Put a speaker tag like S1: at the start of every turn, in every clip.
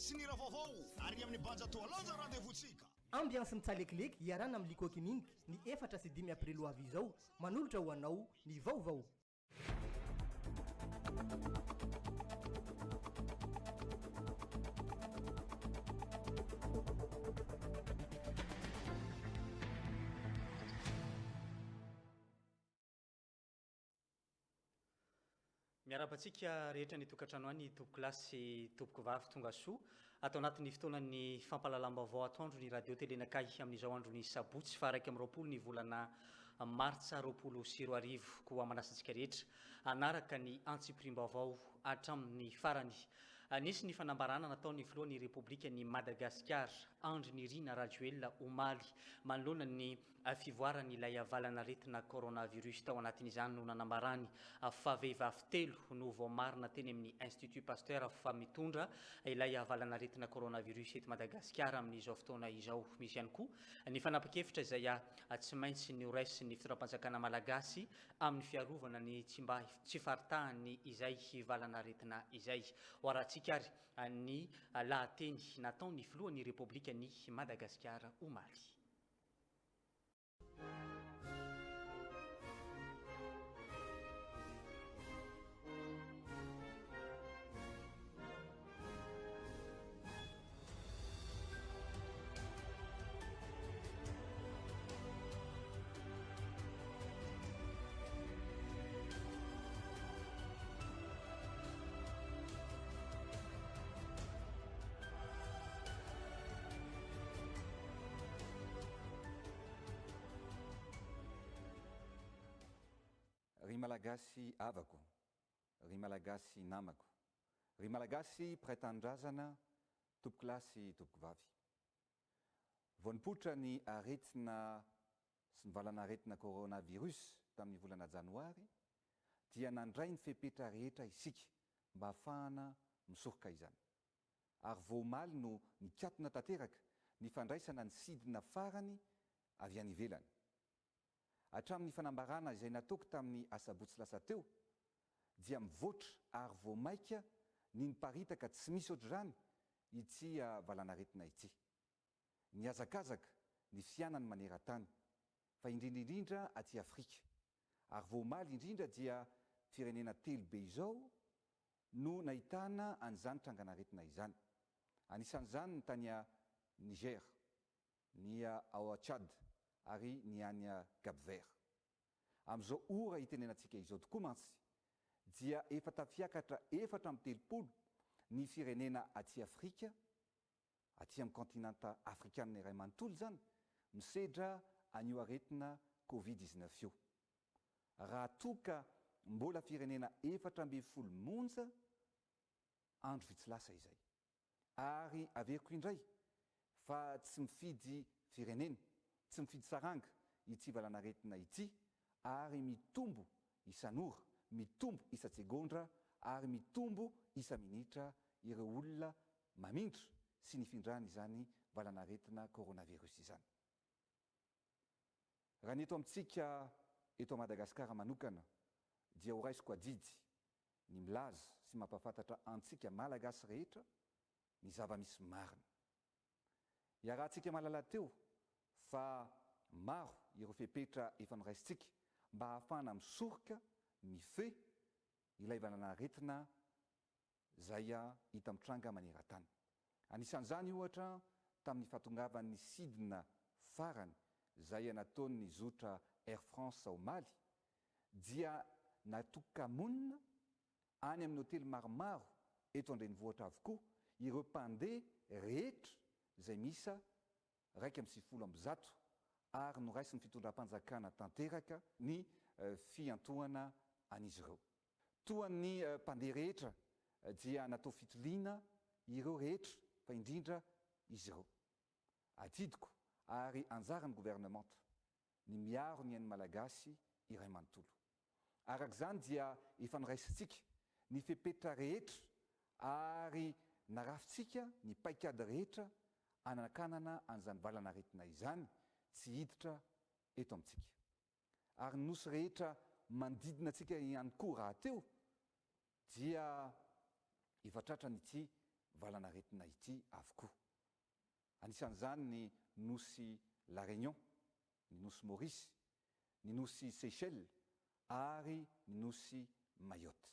S1: sy ny raha vaovao ary amin'ny banja toalanja rendez-vous-tsika
S2: ambiance mitsalekileky iarana amin'ny likokininity ny 4 april avy izao manolotra ho anao ny vaovao.
S3: Miarabantsika rehetra ny tokantrano any tompoko lasy tompoko vavy tonga soa atao anatin'ny fotoanan'ny fampalalam-baovao atoandro ny radio telenakay amin'izao andro ny sabotsy fa 1 ny volana martsa 2024 koa manasantsika rehetra anaraka ny antsiprim-baovao hatramin'ny farany. Nisy ny fanambarana nataon'ny filohan'ny Repoblika ny Madagasikara Andry Nirina Rajoelina Omaly manoloana ny fivoarany ilay avalana retina coronavirus tao anatin'izany no nanambarany fa vehivavy telo no voamarina teny amin'ny Institut Pasteur fa mitondra ilay avalana retina coronavirus eto Madagasikara amin'izao fotoana izao. Misy ihany koa ny fanapa-kevitra izay tsy maintsy ny horaisy ny fitondram-panjakana malagasy amin'ny fiarovana ny tsy faritahany izay hivalana retina izay. Hoarantsika ary ny lahateny nataon'ny filohan'ny Repoblika ny Madagasikara Omaly.
S4: Ry malagasy avako, ry malagasy namako, ry malagasy mpiray-tanindrazana, tompoko lasy tompoko vavy. Vao nipoitra ny aretina sy nivalana aretina coronavirus tamin'ny volana janoary dia nandray ny fepetra rehetra isika mba hafahana misoroka izany. Ary vao omaly no nikatona tanteraka ny fandraisana ny sidina farany avy any ivelany. Hatramin'ny fanambarana izay nataoko tamin'ny asabotsy lasa teo dia mivoatra ary voamaika ny niparitaka tsy misy ohatr'izany ity valana aretina ity. Niazakazaka ny fiainany maneran-tany fa indrindra aty Afrika. Ary voamaly indrindra dia firenena telo be izao no nahitana an'izany trangana aretina izany. Anisan'izany ny tany Niger, ny ao Tchad ary ny any Cap-Vert. Amin'izao ora itenenantsika izao tokoa mantsy dia efa tafiakatra 4 ny firenena aty Afrika, aty amin'ny kontinanta afrikanina iray manontolo zany, misedra an'io aretina Covid-19 io. Raha toka mbola firenena 4 monja andro vitsy lasa izay. Ary averiko indray fa tsy mifidy firenena, tsy mifidy saranga ity valana aretina ity ary mitombo isan'ora, mitombo isa-tsegondra ary mitombo isa-minitra ireo olona mamindra sy nifindrany izany valana aretina coronavirus izany. Raha ny eto amintsika eto Madagasikara manokana dia ho raisiko adidy ny milaza sy mampafantatra antsika malagasy rehetra ny zava-misy marina. Iarahantsika malala teo fa maro ireo fepetra efa noraisintsika mba hahafana misoroka, mifehy ilay valana aretina zay hita mitranga maneran-tany. Anisan'izany ohatra tamin'ny fahatongavan'ny sidina farany zay nataon'ny zotra Air France Omaly dia natoka monina any amin'ny hotely maromaro eto an-drenivohitra avokoa ireo mpandeha rehetra zay misa 150 ary noraisy ny fitondram-panjakana tanteraka ny fiantohana an'izy ireo. Toa ny mpandeha rehetra dia natao fitiliana ireo rehetra fa indrindra izy ireo. Adidiko ary anjaran'ny gouvernemanta ny miaro ny an'ny malagasy iray manontolo. Arak'izany dia efa noraisintsika ny fepetra rehetra ary narafitsika ny paikady rehetra anakanana an'izany valana aretina izany tsy hiditra eto amintsika. Ary nosy rehetra manodidina antsika ihany koa raha teo dia efa tratrany ity valanaretina ity avokoa. Anisan'izany ny nosy La Réunion, ny nosy Maurice, ny nosy Seychelles ary ny nosy Mayotte.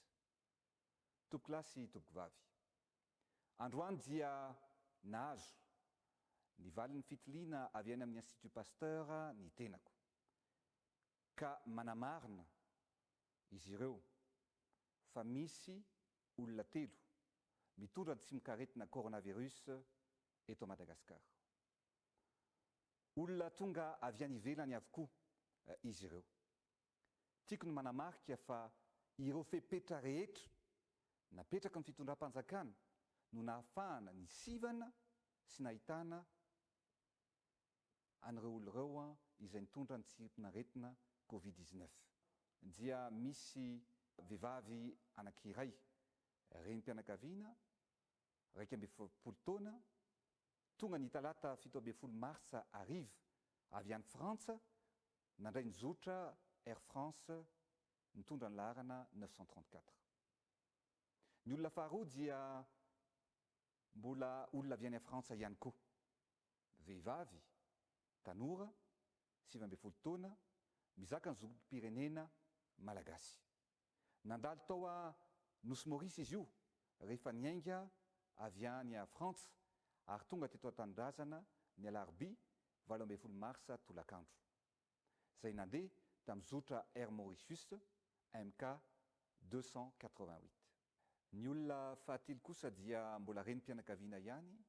S4: Tompokilasy tompokovavy, androany dia nahazo ny valin'ny fitiliana avy any amin'ny Institut Pasteur ny tenako, ka manamarina izy ireo fa misy olona 3 mitondra ny tsimikaretina coronavirus eto Madagasikara. Olona tonga avy any ivelany avokoa izy ireo. Tiako ny manamarika fa ireo fepetra rehetra napetraka ny fitondram-panjakana no nahafahana ny sivana sy nahitana an'ireo olon'ireo izay nitondra ny tsimikaretina Covid-19. Dia misy vehivavy anankiray, renim-pianakaviana, 12 taona, tonga ny talata 17 marsa ariva avy any Frantsa, nandray nizotra Air France nitondra ny laharana 934. Ny olona faharoa dia mbola olona avy any Frantsa ihany koa, vehivavy, tanora, 17 taona, mizaka ny zokim-pirenena malagasy. Nandalo tao a Nosy Maurice izy io rehefa niainga avy any a Frantsa ary tonga teto an-tanindrazana ny alarobia 18 marsa tolakandro. Zay nandeha tamin'ny zotra Air Mauritius MK 288. Ny olona fahatelo kosa dia mbola renim-pianakaviana ihany,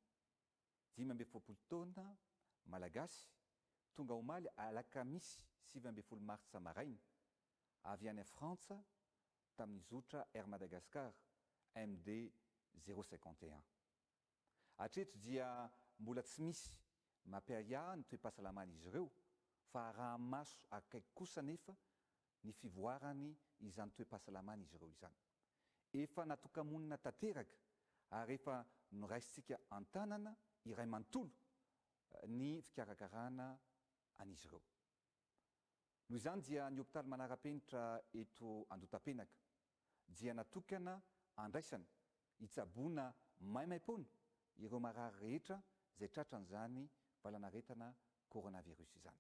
S4: 17 taona, malagasy, tonga omaly alakamisy 17 marsa maraina avy any a Frantsa tamin'ny zotra Air Madagascar MD 051. Hatreto dia mbola tsy misy mampiaya ny toe-pahasalamana izy ireo, fa raha maso akaiky kosa nefa ny fivoarany izany toe-pahasalamana izy ireo izany. Efa natokamonina tanteraka ary efa noraisitsika an-tanana iray manontolo ny fikarakarana an'izy ireo. Noho izany dia ny hôpitaly manara-penitra eto Andotapenaka dia natokana andraisana hitsaboana maimaimpoana ireo marary rehetra zay tratran'izany valanaretana coronavirus izany.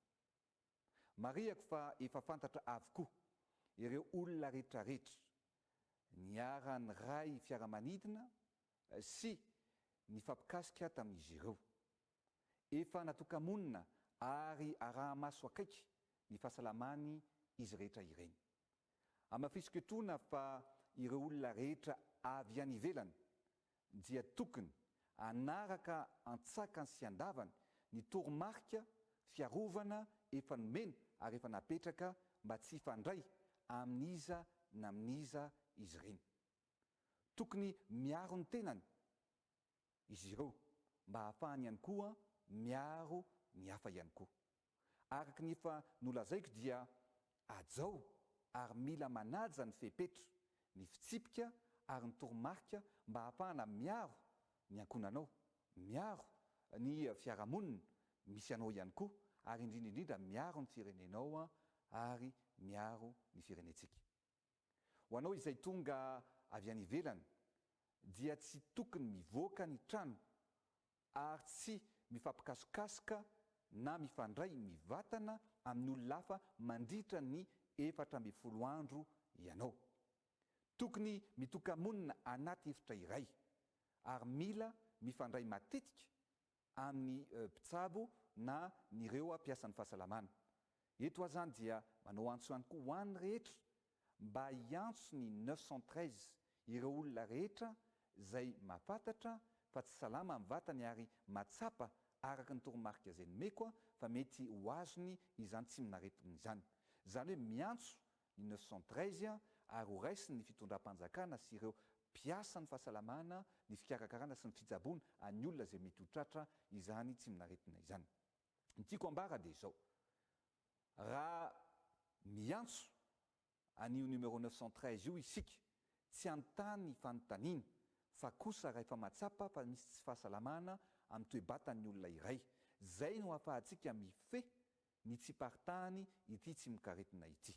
S4: Mariako fa efa fantatra avokoa ireo olona rehetrarehetra niara-ny ray fiaramanidina sy ny fampikasika tamin'izy ireo. Efa natokamonina ary araha-maso akaiky ny fahasalamany izy rehetra ireny. Amafisiko etoana fa ireo olona rehetra avy any ivelany dia tokony anaraka antsakany sy andavany ny toromarika fiarovana efa nomena ary efa napetraka mba tsy hifandray amin'iza na amin'iza izy ireny. Tokony miaro ny tenany izy ireo mba hahafahany ihany koa miaro ny hafa ihany koa. Araka ny efa nolazaiko dia ajao ary mila manaja ny fepetra, ny fitsipika ary ny toromarika mba hahafahana miaro ny ankonanao, miaro ny fiarahamonina misy anao ihany koa, ary indrindrindrindra miaro ny firenenao ary miaro ny firenetsika. Ho anao izay tonga avy any ivelany dia tsy tokony mivoaka ny trano ary tsy mifampikasokasoka na mifandray mivatana amin'ny olona hafa mandritra ny 14 andro ianao. Tokony mitoka-monina anaty efitra iray ary mila mifandray matetika amin'ny mpitsabo na nireo mpiasan'ny fahasalamana. Eto aho zany dia manao antso ihany koa ho an'ny rehetra mba hiantso ny 913 ireo olona rehetra zay mahafantatra fa tsy salama amin'ny vatany ary matsapa araka ny toromarika zay nomeko fa mety ho azony izany tsy minaretina izany. Zany hoe miantso ny 913 ary ho raisiny ny fitondram-panjakana sy ireo mpiasa ny fahasalamana ny fikarakarana sy ny fitsaboana any olona zay mety ho tratra izany tsy minaretina izany. Ny tiako ambara dia izao: raha miantso an'io numero 913 io isika, tsy antany fanontaniana fa kosa raha efa matsapa fa misy tsy fahasalamana amin'ny toe-batan'ny olona iray. Zay no ahafahantsika mifehy ny tsy partahany ity tsy mikaretina ity.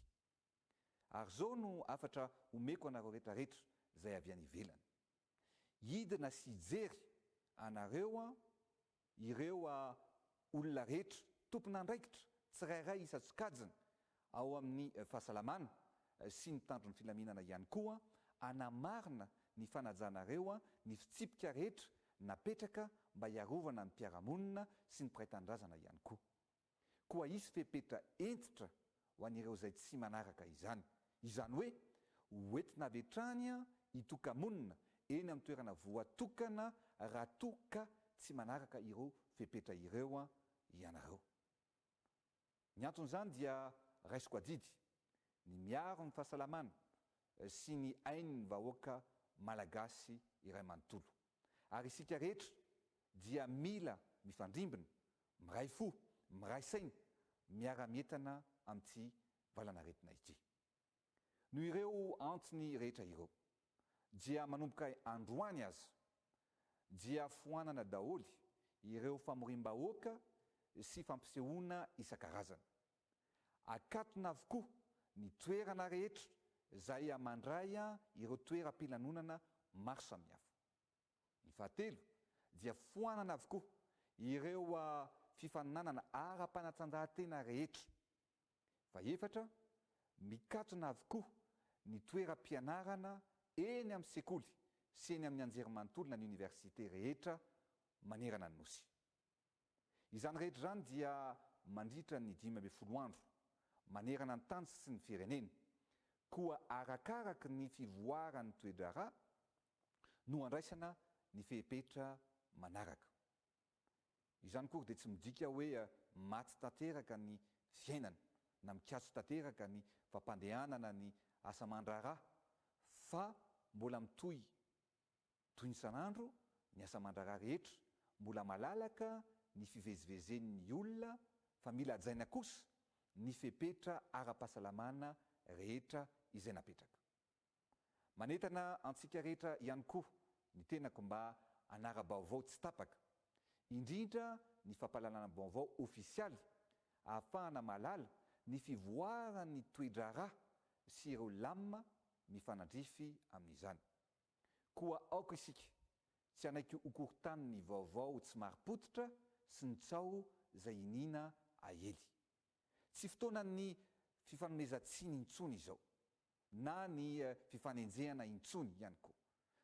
S4: Ary zao no afatra omeko anareo rehetrarehetra zay avy any ivelany. Hidina sy hijery anareo ireo olona rehetra tompon'andraikitra tsirairay isatsokajiny ao amin'ny fahasalamana sy ny tandron'ny filaminana ihany koa anamarina ny fanajanareo ny fitsipika rehetra napetraka mba hiarovana ny mpiaramonina sy ny mpiray-tanindrazana ihany koa isy fepetra entitra ho an'ireo izay tsy manaraka izany hoe hoentina avy hatrany hitokamonina eny amin'ny toerana voatokana raha toka tsy manaraka ireo fepetra ireo ianareo. Ny anton'izany dia raisiko adidy ny miaro ny fahasalamana sy ny ain'ny vahoaka malagasy iray manontolo. Ary isika rehetra dia mila mifandrimbina, miray fo, miray saina, miara-mientana amin'ity valanaretina ity. Noho ireo antony rehetra ireo dia manomboka androany aza dia foanana daholy ireo famorim-bahoaka sy fampisehoana isan-karazany. Akatona avokoa ny toerana rehetra izay mandray ireo toeram-pilanonana maro samihafa. Ny fahatelo dia foanana avokoa ireo fifaninanana ara-panatanjahantena rehetra. Faefatra, mikatona avokoa ny toeram-pianarana eny amin'ny sekoly sy eny amin'ny anjerimanontolo na ny université rehetra manerana ny nosy. Izany rehetra izany dia mandritra ny 12 andro manerana ny tany sy ny firenena, koa arakaraka ny fivoaran'ny toe-draharaha no andraisana ny fepetra manaraka. Izany koa dia tsy midika hoe maty tanteraka ny fiainana na mikatso tanteraka ny fampandehanana ny asa aman-draharaha, fa mbola mitohy toy ny sanandro ny asa aman-draharaha rehetra, mbola malalaka ny fivezivezen'ny olona, fa mila hajaina kosa ny fepetra ara-pahasalamana rehetra izay napetraka. Manentana antsika rehetra ihany koa ny tenako mba anara-baovao tsy tapaka, indrindra ny fampalalana baovao ofisialy ahafahana malala ny fivoaran'ny toe-draharaha sy ireo lamina mifanandrify amin'izany. Koa aoka isika tsy anaiky hokoritany ny vaovao tsy mari-potitra sy ny tsao izay inina ahely. Tsy fotoanan'ny fifanomezan-tsiny intsony izao na ny fifanenjehana intsony ihany koa,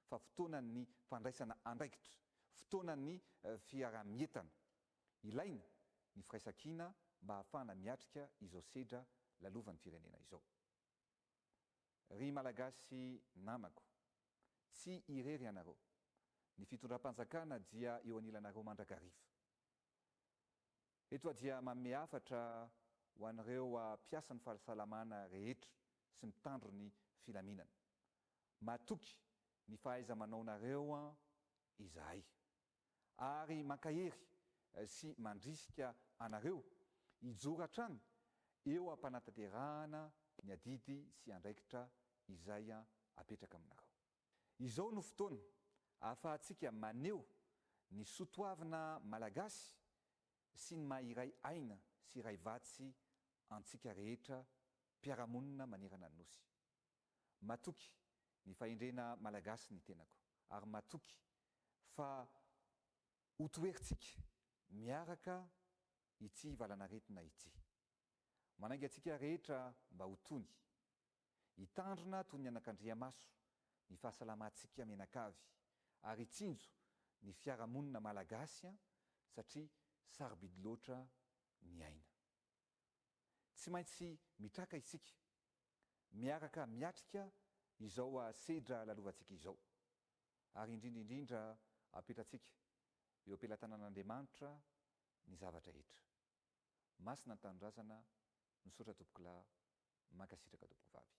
S4: fa fotoanan'ny fandraisana andraikitra, fotoanan'ny fiara-mientana. Ilaina ny firaisan-kina mba ahafahana miatrika izao sedra lalovan'ny firenena izao. Ry malagasy namako, tsy irery ianareo. Ny fitondram-panjakana dia eo anilanareo mandrakariva. Eto dia manome hafatra ho anareo mpiasa ny fahasalamana rehetra sy mitandro ny filaminana. Matoky ny fahaiza-manaonareo izahay, ary mankahery sy mandrisika anareo hijoro hatrany eo ampanantanterahana ny adidy sy andraikitra izay apetraka aminareo. Izao no fotoana ahafahantsika maneho ny soatoavina malagasy sy ny maha-iray aina sy iray vatsy antsika rehetra mpiaramonina manerana ny nosy. Matoky ny fahendrena malagasy ny tenako, ary matoky fa hotoerintsika miaraka ity valanaretina ity. Manainga antsika rehetra mba ho tony, hitandrona toy ny anak'Andriamaso ny fahasalamantsika menakavy, ary hitsinjo ny fiaramonina malagasy satria sarobidy loatra ny aina. Tsy maintsy mitraka isika, miaraka miatrika izao sedra lalovantsika izao, ary indrindraindrindra apetratsika eo ampelantanan'Andriamanitra ny zavatra rehetra. Masina ny tanindrazana, misaotra tompokolahy, mankasitraka tompovavy.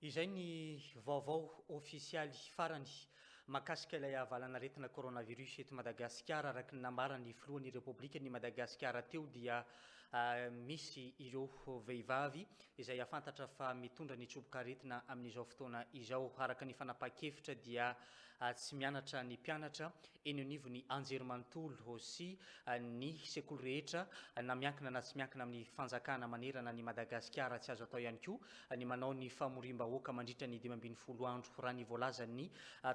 S3: Izay ny vaovao ofisialy farany mahakasika ilay valanaretina coronavirus eto Madagasikara. Araka ny nambarany filohan'ny Repoblikan'i Madagasikara teo dia misy ireo vehivavy izay afantatra fa mitondra ny tsoboka aretina amin'izao fotoana izao. Araka ny fanapahan-kevitra dia tsy mianatra ny mpianatra eny anivo ny anjerimanontolo aussi ny sekoly rehetra na miankina na tsy miankina amin'ny fanjakana manerana ny Madagasikara tsy azo atao ihany koa ny manao ny famorim-bahoaka mandritra ny 20 andro raha ny voalazan'ny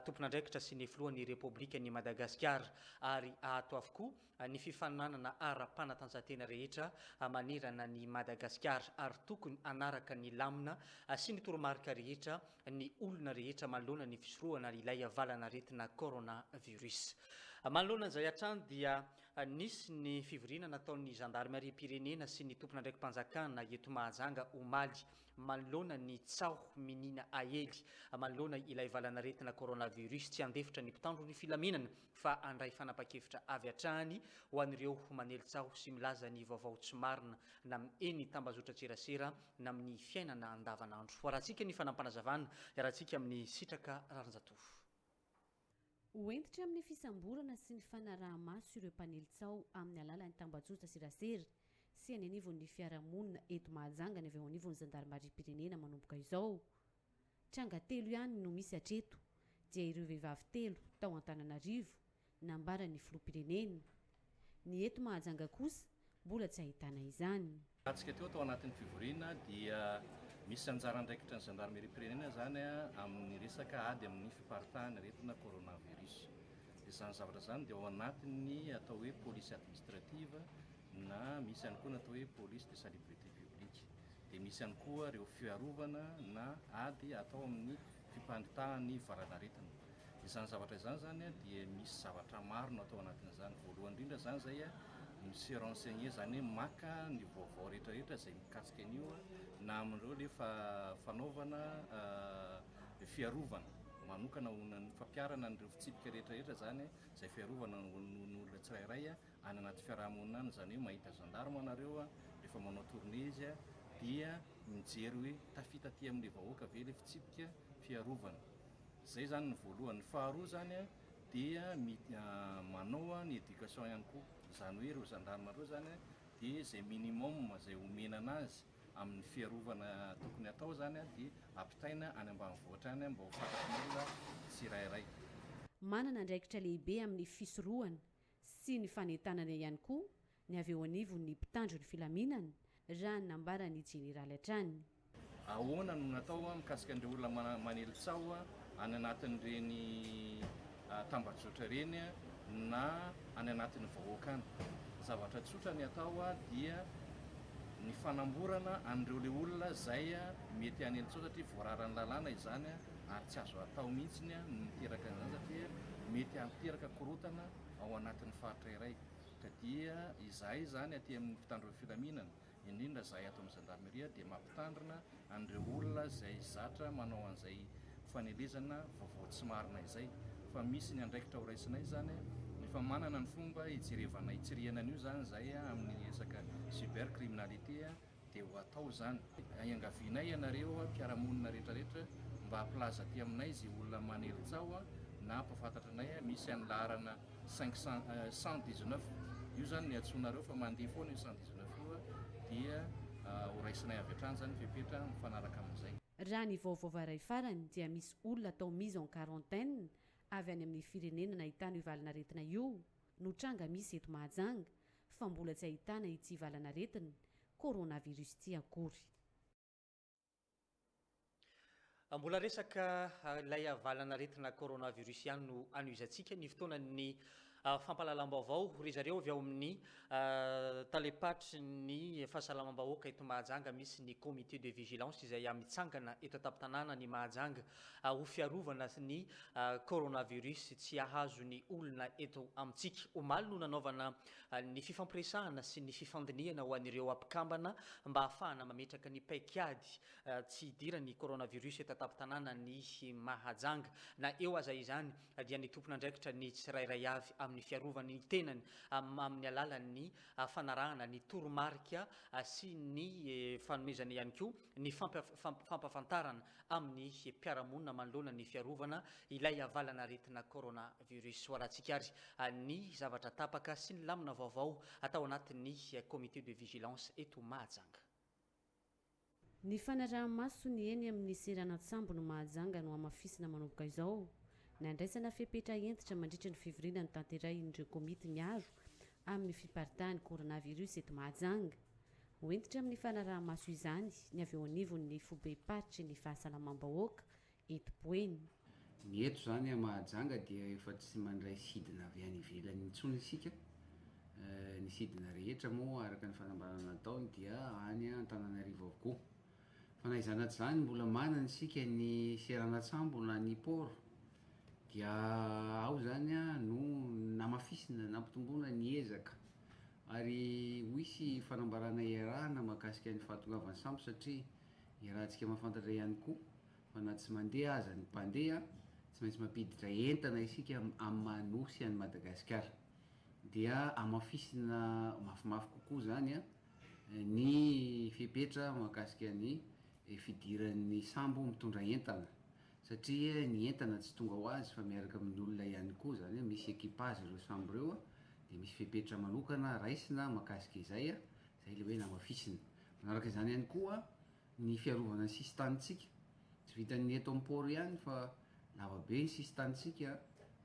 S3: tompon'andraikitra sy ny filohan'ny Repoblika ny Madagasikara ary ato avokoa ny fifaninanana ara-panatanjahantena rehetra manerana ny Madagasikara ary tokony anaraka ny lamina sy ny toromarika rehetra ny olona rehetra manoloana ny fisorohana ilay valana retina coronavirus. Manoloana izay hatrany dia nisy ny fivoriana nataon'ny gendarmerie pirenena sy ny tompon'andraiki-panjakana eto Mahajanga omaly manoloana ny tsaho menina ahely manoloana ilay valana retina coronavirus tsy andefitra ny mpitandro ny filaminana fa andray fanapa-kevitra avy hatrany ho an'ireo maneli-tsaho sy milaza ny vaovao tsy marina na eny tambazotra-tserasera na amin'ny fiainana andavanandro. Rahantsika ny fanampanazavana rahantsika amin'ny sitraka rarinjatovo.
S5: Hoentitra amin'ny fisamborana sy ny fanaraha-maso ireo mpaneli-tsao amin'ny alalan'ny tambazotra-tserasera sy any anivon'ny fiarahamonina eto Mahajanga ny avy ao anivon'ny gendarmerie pirenena manomboka izao. Tranga telo ihany no misy hatreto dia ireo vehivavy telo tao Antananarivo nambaran'ny filoha-pirenena. Ny eto Mahajanga kosa mbola tsy ahitana izany.
S6: Atsika teo atao anatin'ny fivoriana dia misy anjara andraikitra ny gendarmerie pirenena zany amin'ny resaka ady amin'ny fiparitahana retina coronavirus. Izany zavatra zany dia ao anatin'ny atao hoe police administrative na misy ihany koa natao hoe police de salubrité publique. Dia misy ihany koa ireo fiarovana na ady atao amin'ny fipanitahan'ny valanaretina. Izany zavatra izany zany dia misy zavatra maro no atao anatin'izany. Voalohany indrindra zany zay misy renseigner zany hoe maka ny vaovao rehetrarehetra izay mikasika an'io na amin'ireo le fanaovana fiarovana manokana ny fampiarana an'ireo fitsipika rehetrarehetra zany izay fiarovana n'olona tsirairay any anaty fiarahamonina any, zany hoe mahita gendarme anareo rehefa manao tournée izy dia mijery hoe tafita aty amin'ny vahoaka ve le fitsipika fiarovana. Zay zany ny voalohany. Faharoa zany dia manao ny éducation ihany koa, zany hoe ireo gendarme ireo zany dia izay minimum izay omenana azy amin'ny fiarovana tokony atao zany dia ampitaina any ambanivohitra any mba ho fantatry olona tsirairay.
S5: Manana andraikitra lehibe amin'ny fisorohana sy ny fanentanana ihany koa ny avy eo anivon'ny mpitandro ny filaminana raha nambarany jeneraly hatrany.
S6: Ahoana no natao mikasika an'ireo olona maneli-tsao any anatin'ireny tambazotra ireny na any anatin'ny vahoaka any. Zavatra tsotra ny atao dia ny fanamborana an'ireo le olona izay mety haneli-tsao satria voararan'ny lalàna izany ary tsy azo atao mihitsy miteraka an'izany satria mety hamiteraka korotana ao anatin'ny faritra iray. Ka dia izahay zany aty amin'ny mpitandro filaminana indrindra izahay ato amin'ny gendarmerie dia mampitandrina an'ireo olona izay zatra manao an'izay fanelezana vaovao tsy marina izay. Fa misy ny andraikitra ho raisinay zany efa manana ny fomba hijerevana hitsirihana an'io zany izay amin'ny resaka cybercriminalité dia ho atao zany. Iangavianay ianareo mpiarahamonina rehetrarehetra mba hampilaza aty aminay izay olona maneli-tsao na hampafantatra anay misy any laharana 119. Io zany ny antsoinareo fa mandeha foana io 119 io dia ho raisinay avy hatrany zany fepetra mifanaraka amin'izay.
S5: Raha ny vaovao varay farany dia misy olona atao mise en quarantaine avy any amin'ny firenena nahitana io valana retina io no tranga misy eto Mahajanga fa mbola tsy ahitana ity valana retina coronavirus ity akory.
S3: Mbola resaka ilay valana retina coronavirus ihany no anoizantsika ny fotoanan'ny fampahalalam-baovao ry zareo avy ao amin'ny talepatry ny fahasalamam-bahoaka eto Mahajanga misy ny comité de vigilance izay mitsangana eto an-tampon-tanàna ny Mahajanga ho fiarovana ny coronavirus tsy ahazo ny olona eto amintsika. Omaly no nanaovana ny fifampiresahana sy ny fifandiniana ho an'ireo ampikambana mba ahafahana mametraka ny paikady tsy hidira ny coronavirus eto an-tampon-tanàna ny Mahajanga. Na eo aza izany dia ny tompon'andraikitra ny tsirairay avy amin'ny fiarovany ny tenany amin'ny alalan'ny fanarahana ny toromarika sy ny fanomezana ihany koa ny fampafantarana amin'ny mpiarahamonina manoloana ny fiarovana ilay valana retina coronavirus. Rahantsika ary ny zavatra tapaka sy ny lamina vaovao atao anatin'ny comité de vigilance eto Mahajanga.
S5: Ny fanaraha-maso ny eny amin'ny seranatsambo no Mahajanga no amafisina manomboka izao nandraisana fepetra entitra mandritra ny fivorina ny tanterahin'ireo komity miaro amin'ny fiparitahan'ny coronavirus eto Mahajanga. Hoentitra amin'ny fanarahamaso izany ny avy eo anivon'ny fobe-paritry ny fahasalamam-bahoaka eto Boeny.
S7: Ny eto zany a Mahajanga dia efa tsy mandray sidina avy any ivelany intsony isika. Ny sidina rehetra moa araka ny fanambarana nataony dia any Antananarivo avokoa. Fa na izany aty zany mbola manana isika ny seranatsambo na ny port dia ao zany no namafisina nampitomboana ny ezaka ary hoisy fanambarana iarahana mahakasika ny fahatongavan'ny sambo satria iarahantsika mahafantatra ihany koa fa na tsy mandeha aza ny mpandeha tsy maintsy mampiditra entana isika amin'ny manosy any Madagasikara dia amafisina mafimafy kokoa zany ny fepetra mahakasika ny fidiran'ny sambo mitondra entana satria ny entana tsy tonga ho azy fa miaraka amin'ny olona ihany koa zany misy ekipage ireo sambo ireo dia misy fepetra manokana raisina mahakasika izay zay le hoe namafisina. Manaraka izany ihany koa ny fiarovana ny sistantsika tsy vitan'ny eto am-port ihany fa lavabe ny sistantsika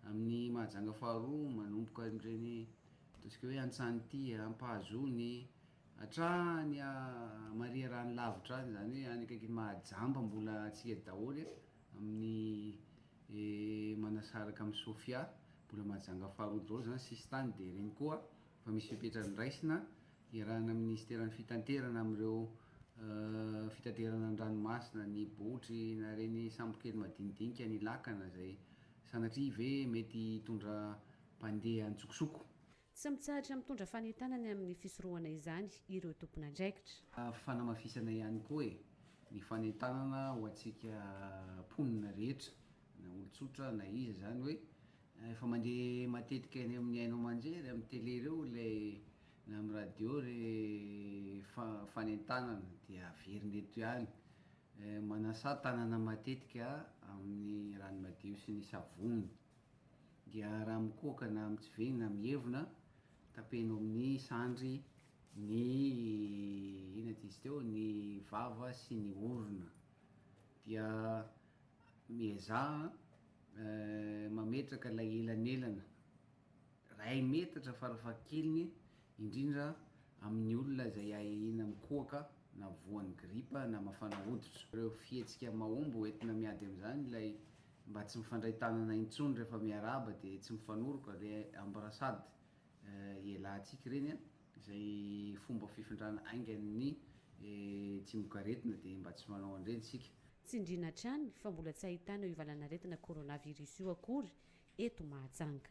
S7: amin'ny Mahajanga faharoa manomboka amin'ireny ataontsika hoe Antsanity, Ampahazony hatrany Maria rano lavitra any zany hoe any akaiky Mahajamba mbola atsika daholo amin'ny manasaraka amin'ny Sofia mbola Mahajanga faharoa daholo zany sistany dia ireny koa fa misy fepetra ny raisina iarahana amin'ny ministeran'ny fitanterana amin'ireo fitanterana ny ranomasina ny botry na reny sambo kely madinidinika ny lakana zay sanatria ve mety hitondra mpandeha antsokosoko.
S5: Tsy mitsahatra mitondra fanentanany amin'ny fisorohana izany ireo tompon'andraikitra.
S7: Fanamafisana ihany koa ny fanentanana ho antsika mponina rehetra na olon-tsotra na iza zany hoe efa mandeha matetika eny amin'ny haino aman-jery amin'ny télé ireo ilay na amin'ny radio re fanentanana dia averina eto ihany manasa tanana matetika amin'ny rano madio sy ny savony dia raha mikoaka na mitsiveny na mihevona tapeno amin'ny sandry ny ina izy teo ny vava sy ny orona dia miezaha mametraka ilay elanelana 1 metatra farafahakeliny indrindra amin'ny olona izay ahina mikoaka na voan'ny gripa na mafana hoditra. Ireo fihetsika mahombo entina miady amin'izany ilay mba tsy mifandray tanana intsony rehefa miarahaba dia tsy mifanoroka le ambrasady ialahantsika ireny izay fomba fifindrana aingan'ny tsy mokaretina dia mba tsy manao an'ireny isika.
S5: Tsy indrina hatrany fa mbola tsy ahitana io ivalanaretina coronavirus io akory eto Mahajanga.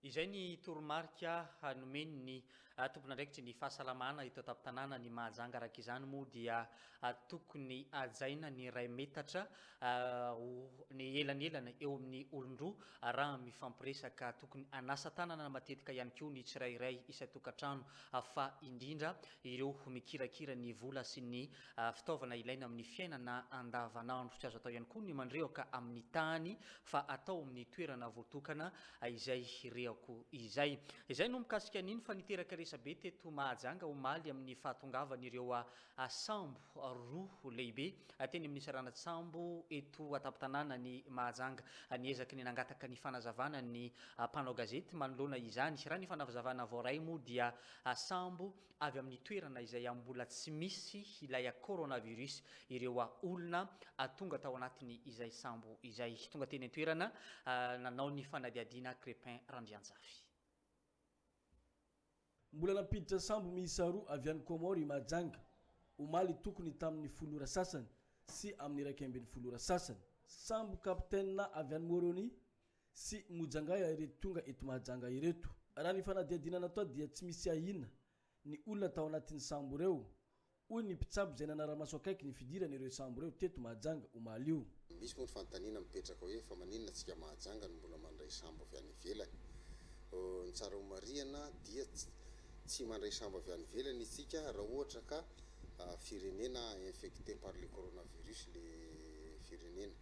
S3: Izay ny toromarika hanomeny ny tompon'andraikitry ny fahasalamana eto an-tanàna ny Mahajanga araka izany moa dia tokony ajaina ny 2 metatra ny elanelana eo amin'ny olon-droa raha mifampiresaka tokony anasa tanana matetika ihany koa ny tsirairay isa-tokantrano fa indrindra ireo mikirakira ny vola sy ny fitaovana ilaina amin'ny fiainana andavanandro tsy azo atao ihany koa ny mandreoka amin'ny tany fa atao amin'ny toerana voatokana izay reako izay no mikasika an'iny fa niteraka resabe teto Mahajanga omaly amin'ny fahatongavan'ireo sambo roa lehibe teny amin'ny saranatsambo eto atapy-tanàna ny Mahajanga niezaky ny nangataka ny fanazavana ny mpanao gazety manoloana izany raha ny fanazavana voaray moa dia sambo avy amin'ny toerana izay mbola tsy misy ilay coronavirus ireo olona tonga tao anatiny izay sambo izay tonga teny toerana nanao ny fanadiadiana Crépin Randrianjafy.
S8: Mbola nampiditra sambo miisa 2 avy any Komoro i Mahajanga omaly tokony tamin'ny folora sasany sy amin'ny 12 sasany. Sambo kapitaine avy any Moroni sy Mojangay ireto tonga eto Mahajanga ireto. Raha ny fanadiadiana natao dia tsy misy ahina ny olona tao anatin'ny sambo ireo. Hoy ny mpitsabo izay nanara-maso akaiky ny fidirana ireo sambo ireo teto Mahajanga omaly io.
S9: Misy moa ny fanontaniana mipetraka hoe fa maninona antsika Mahajanga no mbola mandray sambo avy any ivelany. Ny tsara homariana dia tsy mandray sambo avy any ivelany isika raha ohatra ka firenena infecté par le coronavirus le firenena.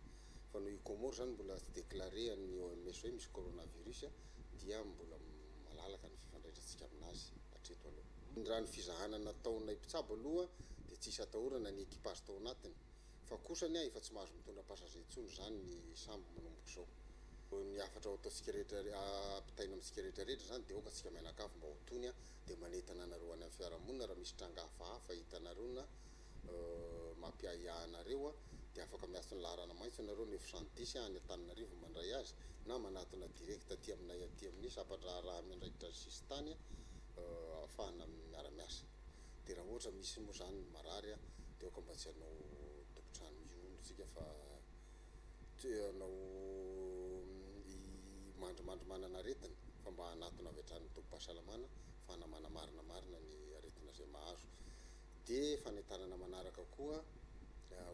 S9: Fa no i Komoro zany mbola tsy déclaré ny OMS hoe misy coronavirus dia mbola malalaka ny fifandraisantsika aminazy hatreto aloha. Raha ny fizahana nataonay mpitsabo aloha dia tsisy atahorana ny ekipage tao anatiny fa kosany efa tsy mahazo mitondra passager intsony zany ny sambo manomboka zao ny afatra ataontsika rehetra apitaina amintsika rehetrarehetra zany de oka tsika mianakavy mba ho tony de manetana anareo any amin'ny fiarahamonina raha misy tranga hafahafa hitanareo na mampiahiahanareo de afaka miasa ny laharana maitso anareo ny F110 any Antananarivo mandray azy na manatona direct aty aminay aty amin'ny sapatra raha miandraikitra sisy tany afahana miara-miasa de raha ohatra misy moa zany marary de oka mba tsy hanao tokotrano mihondrotsika fa anao mandrimandry manana aretina fa mba hanatona avy hatrany tokom-pahasalamana fa namana marina ny aretina zay mahazo de fanetanana manaraka koa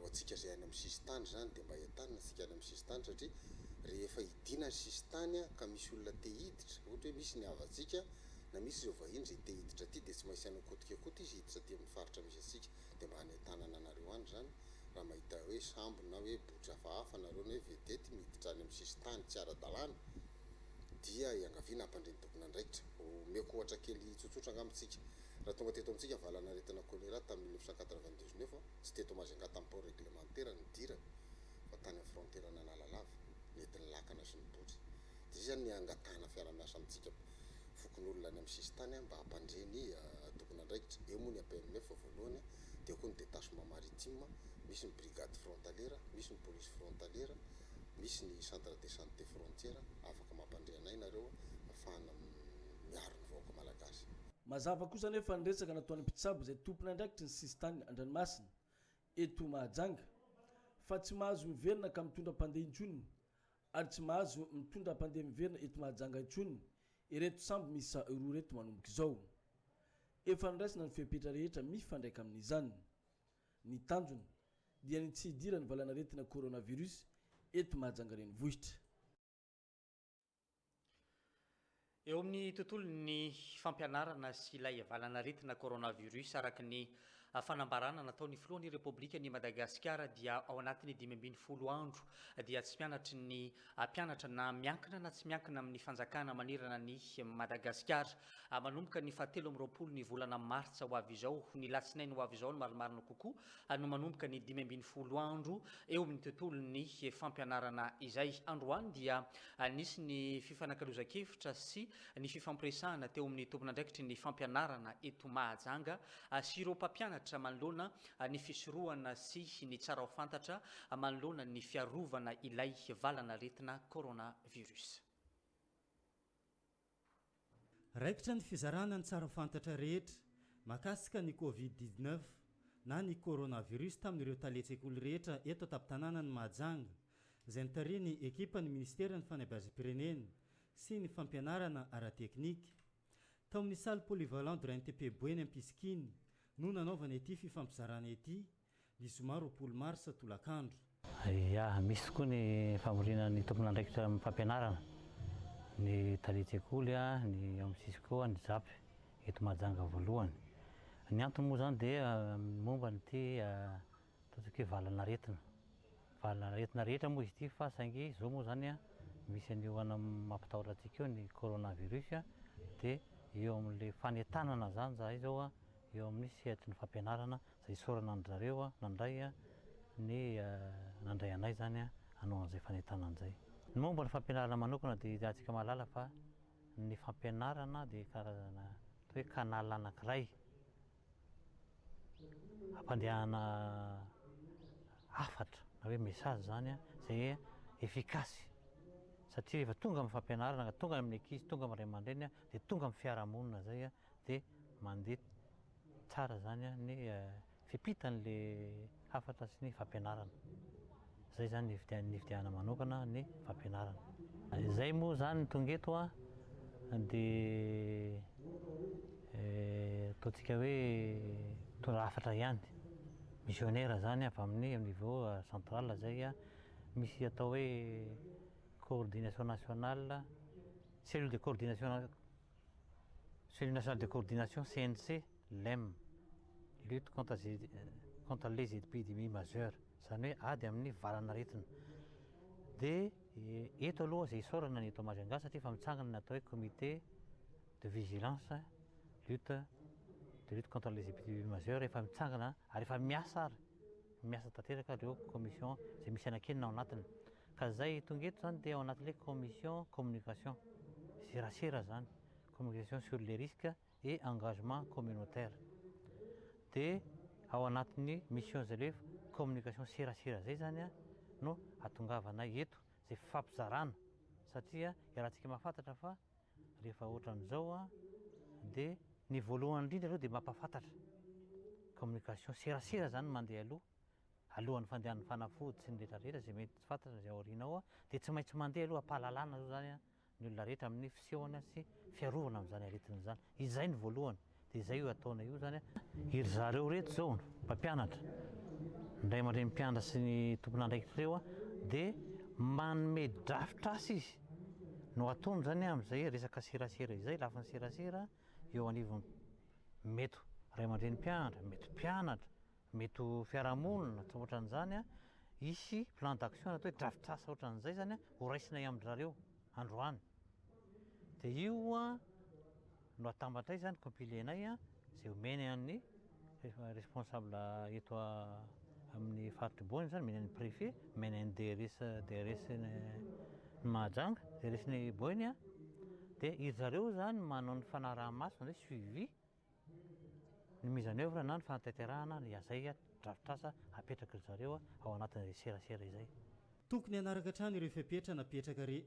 S9: ho antsika zay any amin'ny sisy tany zany de mba entanina antsika any amin'ny sisy tany satria rehefa hidina ny sisy tany ka misy olona te hiditra ohatra hoe misy ny havatsika na misy zao vahiny zay te hiditra aty de tsy maintsy hanakotikakota izy hiditra aty amin'ny faritra misy atsika de mba hanetanana anareo any zany raha mahita hoe sambo na hoe botry hafahafa nareo na hoe vedety miditra any amin'ny sisy tany tsy ara-dalàna dia iangaviana hampandreny tokony andraikitra omeko ohatra kely tsotsotra angamitsika raha tonga teto amintsika valana aretina choléra tamin'ny 1999 tsy teto Majunga tamin'ny port réglementaire ny dira fa tany amin'ny frontière n'Analava nentin'ny lakana sy ny botry de zany ny angatahana fiara-miasa amintsika fokon'olona any amin'ny sisy tany mba hampandreny tokony andraikitra eo moa ny APMF voalohany de koa ny détachement maritime misy ny brigade frontalière misy ny police frontalière misy ny centre de santé frontière afaka mampandre anay nareo afahana miaro ny vahoaka malagasy
S8: mazava kosa nefa ny resaka nataon'ny mpitsabo zay tompony andraikitry ny sisy tany Andranomasina eto Mahajanga fa tsy mahazo miverina ka mitondra mpandeha intsony ary tsy mahazo mitondra mpandeha miverina eto Mahajanga intsony ireto sambo misy roa reto manomboka izao efa niraisina ny fepetra rehetra mifandraika amin'izany ny tanjony dia ny tsy hidirany valana aretina coronavirus eto Mahajanga renivohitra.
S3: Eo amin'ny tontolon'ny fampianarana sy ilay valana aretina coronavirus araky ny fanambarana nataon'ny filohan'ny Repoblikan'i Madagasikara dia ao anatin'ny 510 andro dia tsy mianatry ny mpianatra na miankina na tsy miankina amin'ny fanjakana manerana ny Madagasikara manomboka ny 17 ny volana Martsa ho avy izao ny latsinainy ho avy izao no marimarina kokoa no manomboka ny 510 andro eo amin'ny tontolon'ny fampianarana izay androany dia nisy ny fifanankalozan-kevitra sy ny fifampiresahana teo amin'ny tompon'andraikitry ny fampianarana eto Mahajanga sy ireo mpampianatra manoloana ny fisorohana sy ny tsara ho fantatra manoloana ny fiarovana ilay valana aretina coronavirus.
S10: Raikitra ny fizarana ny tsara ho fantatra rehetra mahakasika ny Covid-19 na ny coronavirus tamin'ireo taletsekoly rehetra eto an-tampon-tanàna ny Mahajanga izay nitariny ekipa ny ministera ny fanabeazam-pirenena sy ny fampianarana ara-teknika tao amin'ny salle polyvalent de l'INTP Boeny Ampisikiny no nanaovana ity fifampizarana ity ny zoma 20 mars tolakandro.
S11: Misy koa ny famorina ny tompon'andraikitra amin'ny fampianarana ny taletsekoly ny amsisy koa ny zapy eto Mahajanga voalohany. Ny antony moa zany dia momba nyty ataontsika hoe valana aretina. Valana aretina rehetra moa izy ity fa saingy zao moa zany misy an'io mampitahotra antsika eo ny coronavirus dia eo amin'ilay fanentanana zany zahay zao eo amin'ny sehatry ny fampianarana izay isaorana an zareo nandray ny nandray anay zany hanao an'izay fanentanana izay. Ny momba ny fampianarana manokana dia izahantsika mahalala fa ny fampianarana dia karazana hoe kanala anankiray hampandehana hafatra na hoe message zany izay effikasy satria efa tonga amin'ny fampianarana tonga amin'ny ankizy tonga amin'ny ray aman-dreny dia tonga amin'ny fiarahamonina zay dia mandeha tsara zany ny fipitan'le hafatra sy ny fampianarana. Zay zany ny fidiana manokana ny fampianarana. Zay moa zany tonga eto dia ataontsika hoe tonga hafatra ihany missionnaire zany avy amin'ny niveau central zay misy atao hoe coordination nationale cellule de coordination cellule nationale de coordination CNC LEM lutte contre les épidémies majeures zany hoe ady amin'ny valana aretina dia eto aloha izay isaorana ny eto Majunga satria efa mitsangana ny atao hoe comité de vigilance lutte contre les épidémies majeures efa mitsangana ary efa miasa ary miasa tanteraka reo commission zay misy anakenina ao anatiny ka zay tonga eto zany dia ao anatin'ilay commission communication serasera zany communication sur les risques et engagement communautaire dia ao anatin'ny mission zay hoe communication serasera zay zany a no atongavana eto zay fampizarana satria rahantsika mahafantatra fa rehefa ohatran'izao a dia ny voalohany indrindra aloha dia mampafantatra communication serasera zany mandeha aloha alohan'ny fandehan'ny fanafody sy ny rehetrarehetra zay mety tsy fantatra zay aoriana ao a dia tsy maintsy mandeha aloha ampahalalana zao zany a ny olona rehetra amin'ny fisehoana sy fiarovana amin'izany aretina zany izay ny voalohany dia izay io ataona io zany a iry zareo reto zao mpampianatra ndray aman-dreny mpianatra sy ny tompon'andraikitra ireo a dia manome drafitra asa izy no ataony zany amin'izay resaka serasera izay lafiny serasera eo anivony mety ray aman-dreny mpianatra mety mpianatra mety fiarahamonina tsy ohatran'izany a isy plan d'action atao hoe drafitra asa ohatran'izay zany a ho raisina amindrareo androany dia io a no atambatray zany compilenay a zay omeny amin'ny responsable eto amin'ny faritry boany zany meny an'ny préfet meny an'ny DRS ny Mahajanga DRS ny boany a dia iry zareo zany manao ny fanaraha-maso hoe suivi ny mise en œuvre na ny fanatanterahana ny azay a drafitra asa apetraka ry zareo a ao anatin'izay serasera izay
S10: tokony hanaraka hatrany ireo fepetra napetraka re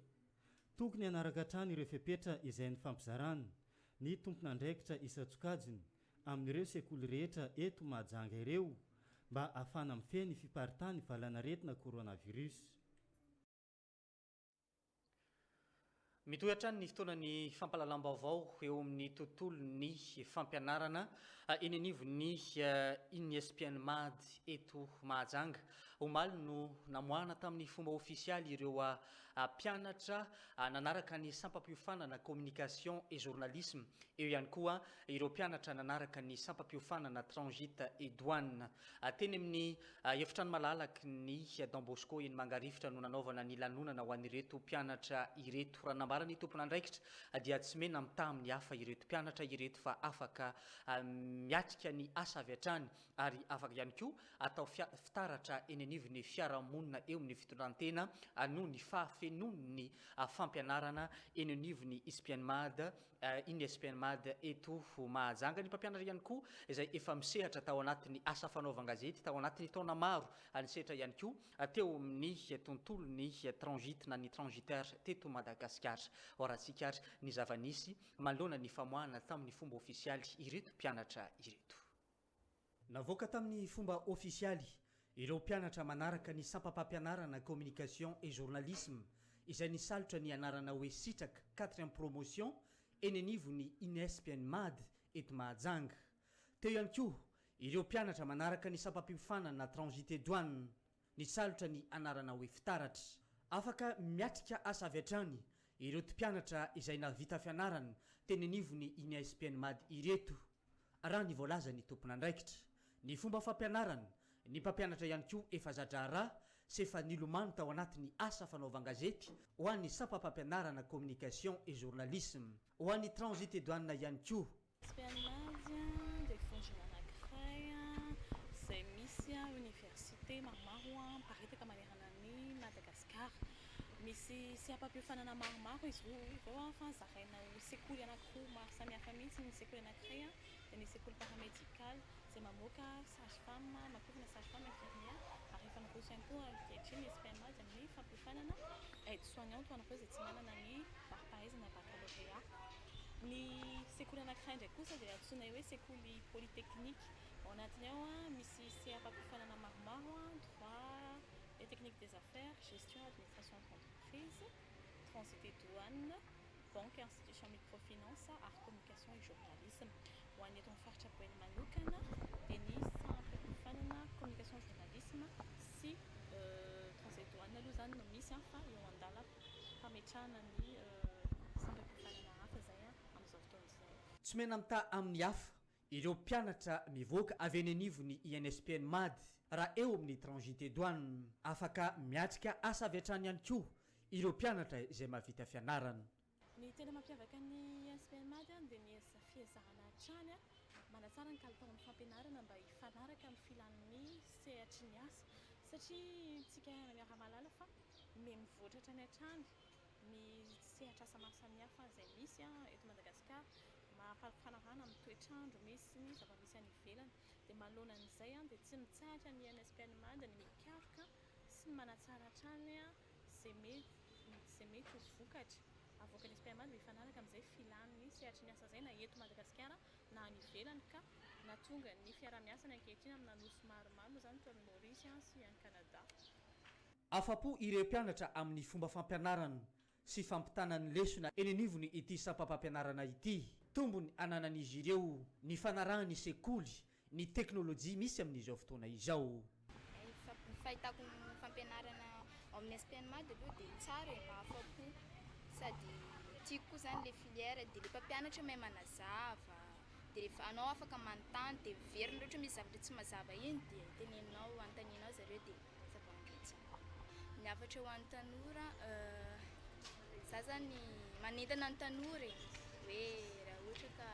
S10: tokony hanaraka hatrany ireo fepetra izay ny fampizarana ny tompon'andraikitra isan-tsokajiny amin'ireo sekoly rehetra eto Mahajanga ireo mba ahafana mifehy fiparitany valana retina coronavirus.
S3: Mitohatra ny fotoanany fampalalam-baovao eo amin'ny tontolon'ny fampianarana eny anivon'ny INESPN MAD eto Mahajanga. Omaly no namoahana tamin'ny fomba ofisialy ireo mpianatra nanaraka ny sampam-piofanana communication et journalisme. Eo ihany koa ireo mpianatra nanaraka ny sampam-piofanana transit et douane. Teny amin'ny efitrano malalaky ny Don Bosco eny Mangarifitra no nanaovana ny lanonana ho an'ireto mpianatra ireto. Raha nambarany tompon'andraikitra dia tsy mena mitaha amin'ny hafa ireto mpianatra ireto fa afaka miatrika ny asa avy hatrany ary afaka ihany koa atao fitaratra eny anivon'ny fiarahamonina eo amin'ny fitondrantena noho ny fahafenon'ny fampianarana eny anivon'ny INESPN MAD eto Mahajanga. Ny mpampianatra ihany koa izay efa misehatra tao anatin'ny asa fanaovan-gazety tao anatin'ny taona maro nisehatra ihany koa teo amin'ny tontolon'ny transit na ny transitaire teto Madagasikara. Oratsika ary ny zava-nisy manoloana ny famoahana tamin'ny fomba ofisialy ireto mpianatra ireto.
S2: Navoaka tamin'ny fomba ofisialy ireo mpianatra manaraka ny sampam-pampianarana communication et journalisme izay nisalotra ny anarana hoe sitraka 4e promotion eny anivon'ny INESPN MAD eto Mahajanga. Teo ihany koa ireo mpianatra manaraka ny sampam-piofanana transit et douane nisalotra ny anarana hoe fitaratra. Afaka miatrika asa avy hatrany ireto mpianatra izay navita fianarana teny anivon'ny INESPN MAD ireto. Raha ny voalaza ny tompon'andraikitra ny fomba fampianarana ny mpampianatra ihany koa efa zadrara sy efa nilomano tao anatin'ny asa fanaovan-gazety ho an'ny sampam-pampianarana communication et journalisme ho an'ny transit et douane ihany koa.
S12: Zay misy université maromaro paritaka manerana ny Madagasikara. Misy sampam-piofanana maromaro izy ireo fa zaraina ho sekoly anankiroa maro samihafa mihitsy ny sekoly anankiray dia ny sekoly paramédical zay mamoaka sage-femme matokana sage-femme infirmière ary efa nikoso ihany koa ankehitriny INESPN MAD amin'ny fampiofanana aide-soignante ho an'ireo izay tsy manana ny mari-pahaizana baccalauréat. Ny sekoly anankiray ndraiky kosa dia antsoina hoe sekoly polytechnique. Ao anatiny ao misy sampam-piofanana maromaro droit et technique des affaires, gestion, administration d'entreprise, transit et douane, banque, institution microfinance, art, communication et journalisme. Ho an'ny eto amin'ny faritra Boeny manokana dia ny sampam-piofanana communication et journalisme sy transit et douane aloha zany no misy fa eo andala fametrahana ny sampam-piofanana hafa zay amin'izao fotoana izay.
S2: Tsy mena mitaha amin'ny hafa ireo mpianatra mivoaka avy eny anivon'ny INESPN MAD raha eo amin'ny transit et douane afaka miatrika asa avy hatrany ihany koa ireo mpianatra izay mahavita fianarana.
S12: Ny tena mampiavaka ny INESPN MAD dia ny fiezahana hatrany manatsara ny kalitaon'ny fampianarana mba hifanaraka amin'ny filan'ny sehatry ny asa satria tsika miara-malala fa mivoatratra ny hatrany ny sehatra asa maro samihafa izay misy eto Madagasikara mampafanarana amin'ny toetrandro misy ny zava-misy any ivelany dia manoloana an'izay dia tsy mitsahatra ny NSPN Mad ny mikaroka sy manatsara hatrany izay mety ho vokatra avoakan'ny NSPN Mad mifanaraka amin'izay filan'ny sehatry ny asa izay na eto Madagasikara na any ivelany ka natonga ny fiara-miasa ny ankehitriny amina nosy maromaro moa izany toy ny Maorisy sy any Canada.
S2: Afa-po ireo mpianatra amin'ny fomba fampianarana sy fampitanany lesona eny anivony ity sampam-pampianarana ity. Tombony ananan'izy ireo ny fanarahany sekoly ny teknôlôjia misy amin'izao fotoana izao.
S13: Fahitako fampianarana amin'ny SPN Mad aloha dia tsara mahafa-po sady tiako koa izany le filière dia le mpampianatra mahay manazava dia rehefa anao afaka manontany dia verina ohatra misy zavatra tsy mazava iny dia teneninao anontanianao zareo dia zavan'ireo tsara. Ny hafatra ho an'ny tanora za zany manentana ny tanora hoe raha ohatra ka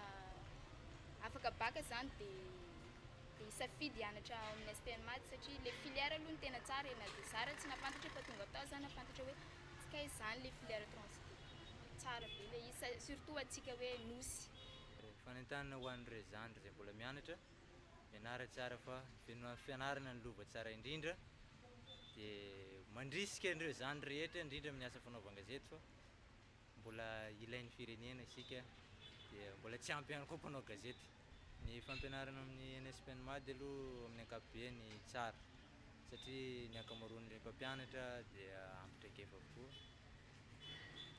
S13: afaka baka zany dia hisafidy hianatra amin'ny SPN Mad satria le filière aloha ny tena tsara na dia zara tsy nafantatra fa tonga tao zany nafantatra hoe tsika izany le filière transité tsara be le isa surtout atsika hoe nosy.
S14: Fanentanana ho an'ireo zandry izay mbola mianatra mianara tsara fa fianarana ny lova tsara indrindra dia mandrisika an'ireo zandry rehetra indrindra amin'ny asa fanaovan-gazety fa mbola ilain'ny firenena isika dia mbola tsy ampy ihany koa mpanao gazety. Ny fampianarana amin'ny NSPN Mad aloha amin'ny ankapobeny tsara satria ny ankamaroan'ireo mpampianatra dia ampitraikefa avokoa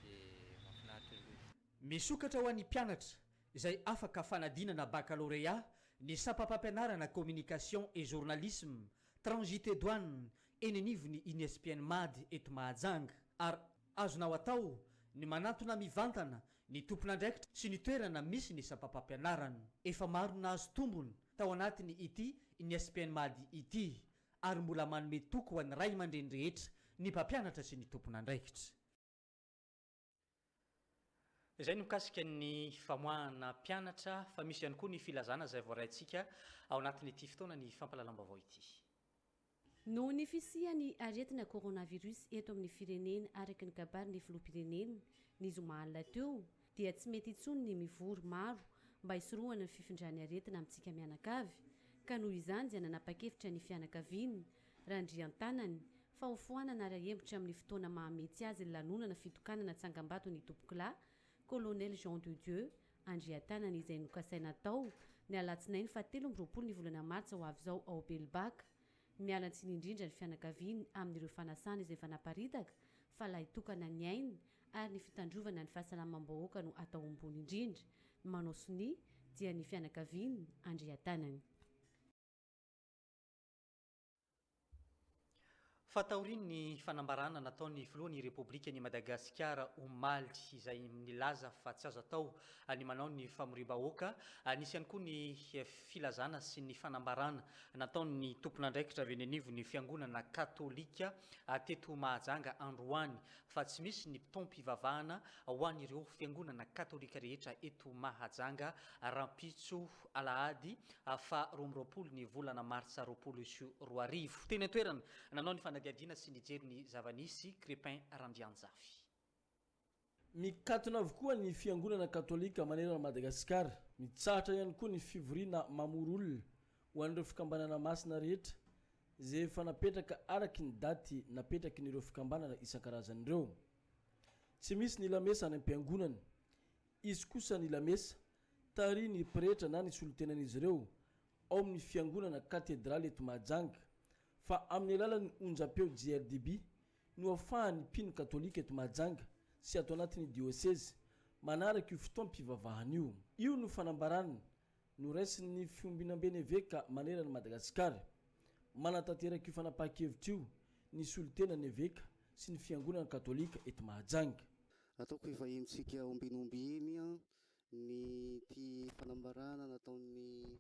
S14: dia mahafinaritra aloha.
S2: Misokatra ho an'ny mpianatra izay afaka fanadinana baccalauréat ny sampam-pampianarana communication et journalisme transité douane eny anivony INSPN Mad eto Mahajanga ary azonao atao ny manatona mivantana ny tompon'andraikitra sy ny toerana misy ny sampam-pampianarana. Efa maro nahazo tombony tao anatiny ity INSPN Mad ity ary mbola manome toko ho an'ny ray aman-dreny rehetra ny mpampianatra sy ny tompon'andraikitra.
S3: Izay no mikasika ny famoahana mpianatra fa misy ihany koa ny filazana izay voaraintsika ao anatin'ity fotoana ny fampalalam-baovao ity.
S5: Noho ny fisian'ny aretina coronavirus eto amin'ny firenena araka ny kabarin'ny filoham-pirenena ny zoma alina teo dia tsy mety intsony ny mivory maro mba hisorohana ny fifindrany aretina amintsika mianakavy ka noho izany dia nanapa-kevitra ny fianakaviany randrian-tanany fa ho foanana ara-hembotra amin'ny fotoana mahametsy azy ny lanonana fitokanana tsangam-bato ny tompokolà Colonel Jean de Dieu Andrian-tanany izay nokasaina tao ny alatsinainy fa 13 ny volana martsa ho avy izao ao Belbaka. Mialantsiny indrindra ny fianakaviany amin'ireo fanasana izay fanaparitaka fa laha hitokana ny ainy ary ny fitandrovana ny fahasalamam-bahoaka no atao ambony indrindra. Manao soni dia ny fianakaviany Andrian-tanany.
S3: Fataoriny ny fanambarana nataon'ny filohan'ny Repoblikan'i Madagasikara omaly izay nilaza fa tsy azo atao ny manao ny famoriam-bahoaka. Nisy ihany koa ny filazana sy ny fanambarana nataon'ny tompon'andraikitra avy eny anivon'ny fiangonana katolika teto Mahajanga androany fa tsy misy ny mpitom-pivavahana ho an'ireo fiangonana katolika rehetra eto Mahajanga rampitso alahady fa 12 ny volana martsa 2024. Teny an-toerana nanao ny fanadiadiana sy nijery ny zavanisy Crépin Randianjafy.
S8: Mikatona avokoa ny fiangonana katolika manerana Madagasikara mitsahatra ihany koa ny fivoriana mamorolona ho an'ireo fikambanana masina rehetra izay efa napetraka araky ny daty napetraky n'ireo fikambanana isan-karazany ireo. Tsy misy ny lamesa any am-piangonana, izy kosa ny lamesa tary ny pretra na ny solotenan'izy ireo ao amin'ny fiangonana katedraly eto Mahajanga fa amin'ny alalan'ny onjam-peo JRDB no ahafahan'ny mpino katolika eto Mahajanga sy ato anatin'ny diocèse manaraka io fotoam-pivavahana io. Io no fanambarana no raisin'ny fiombinam-beny eveka manerana Madagasikara manatanteraka io fanapahan-kevitra io ny solotenan'ny eveka sy ny fiangonana katolika eto Mahajanga.
S15: Ataoko hivahimitsika ombinombiny ny ty fanambarana nataon'ny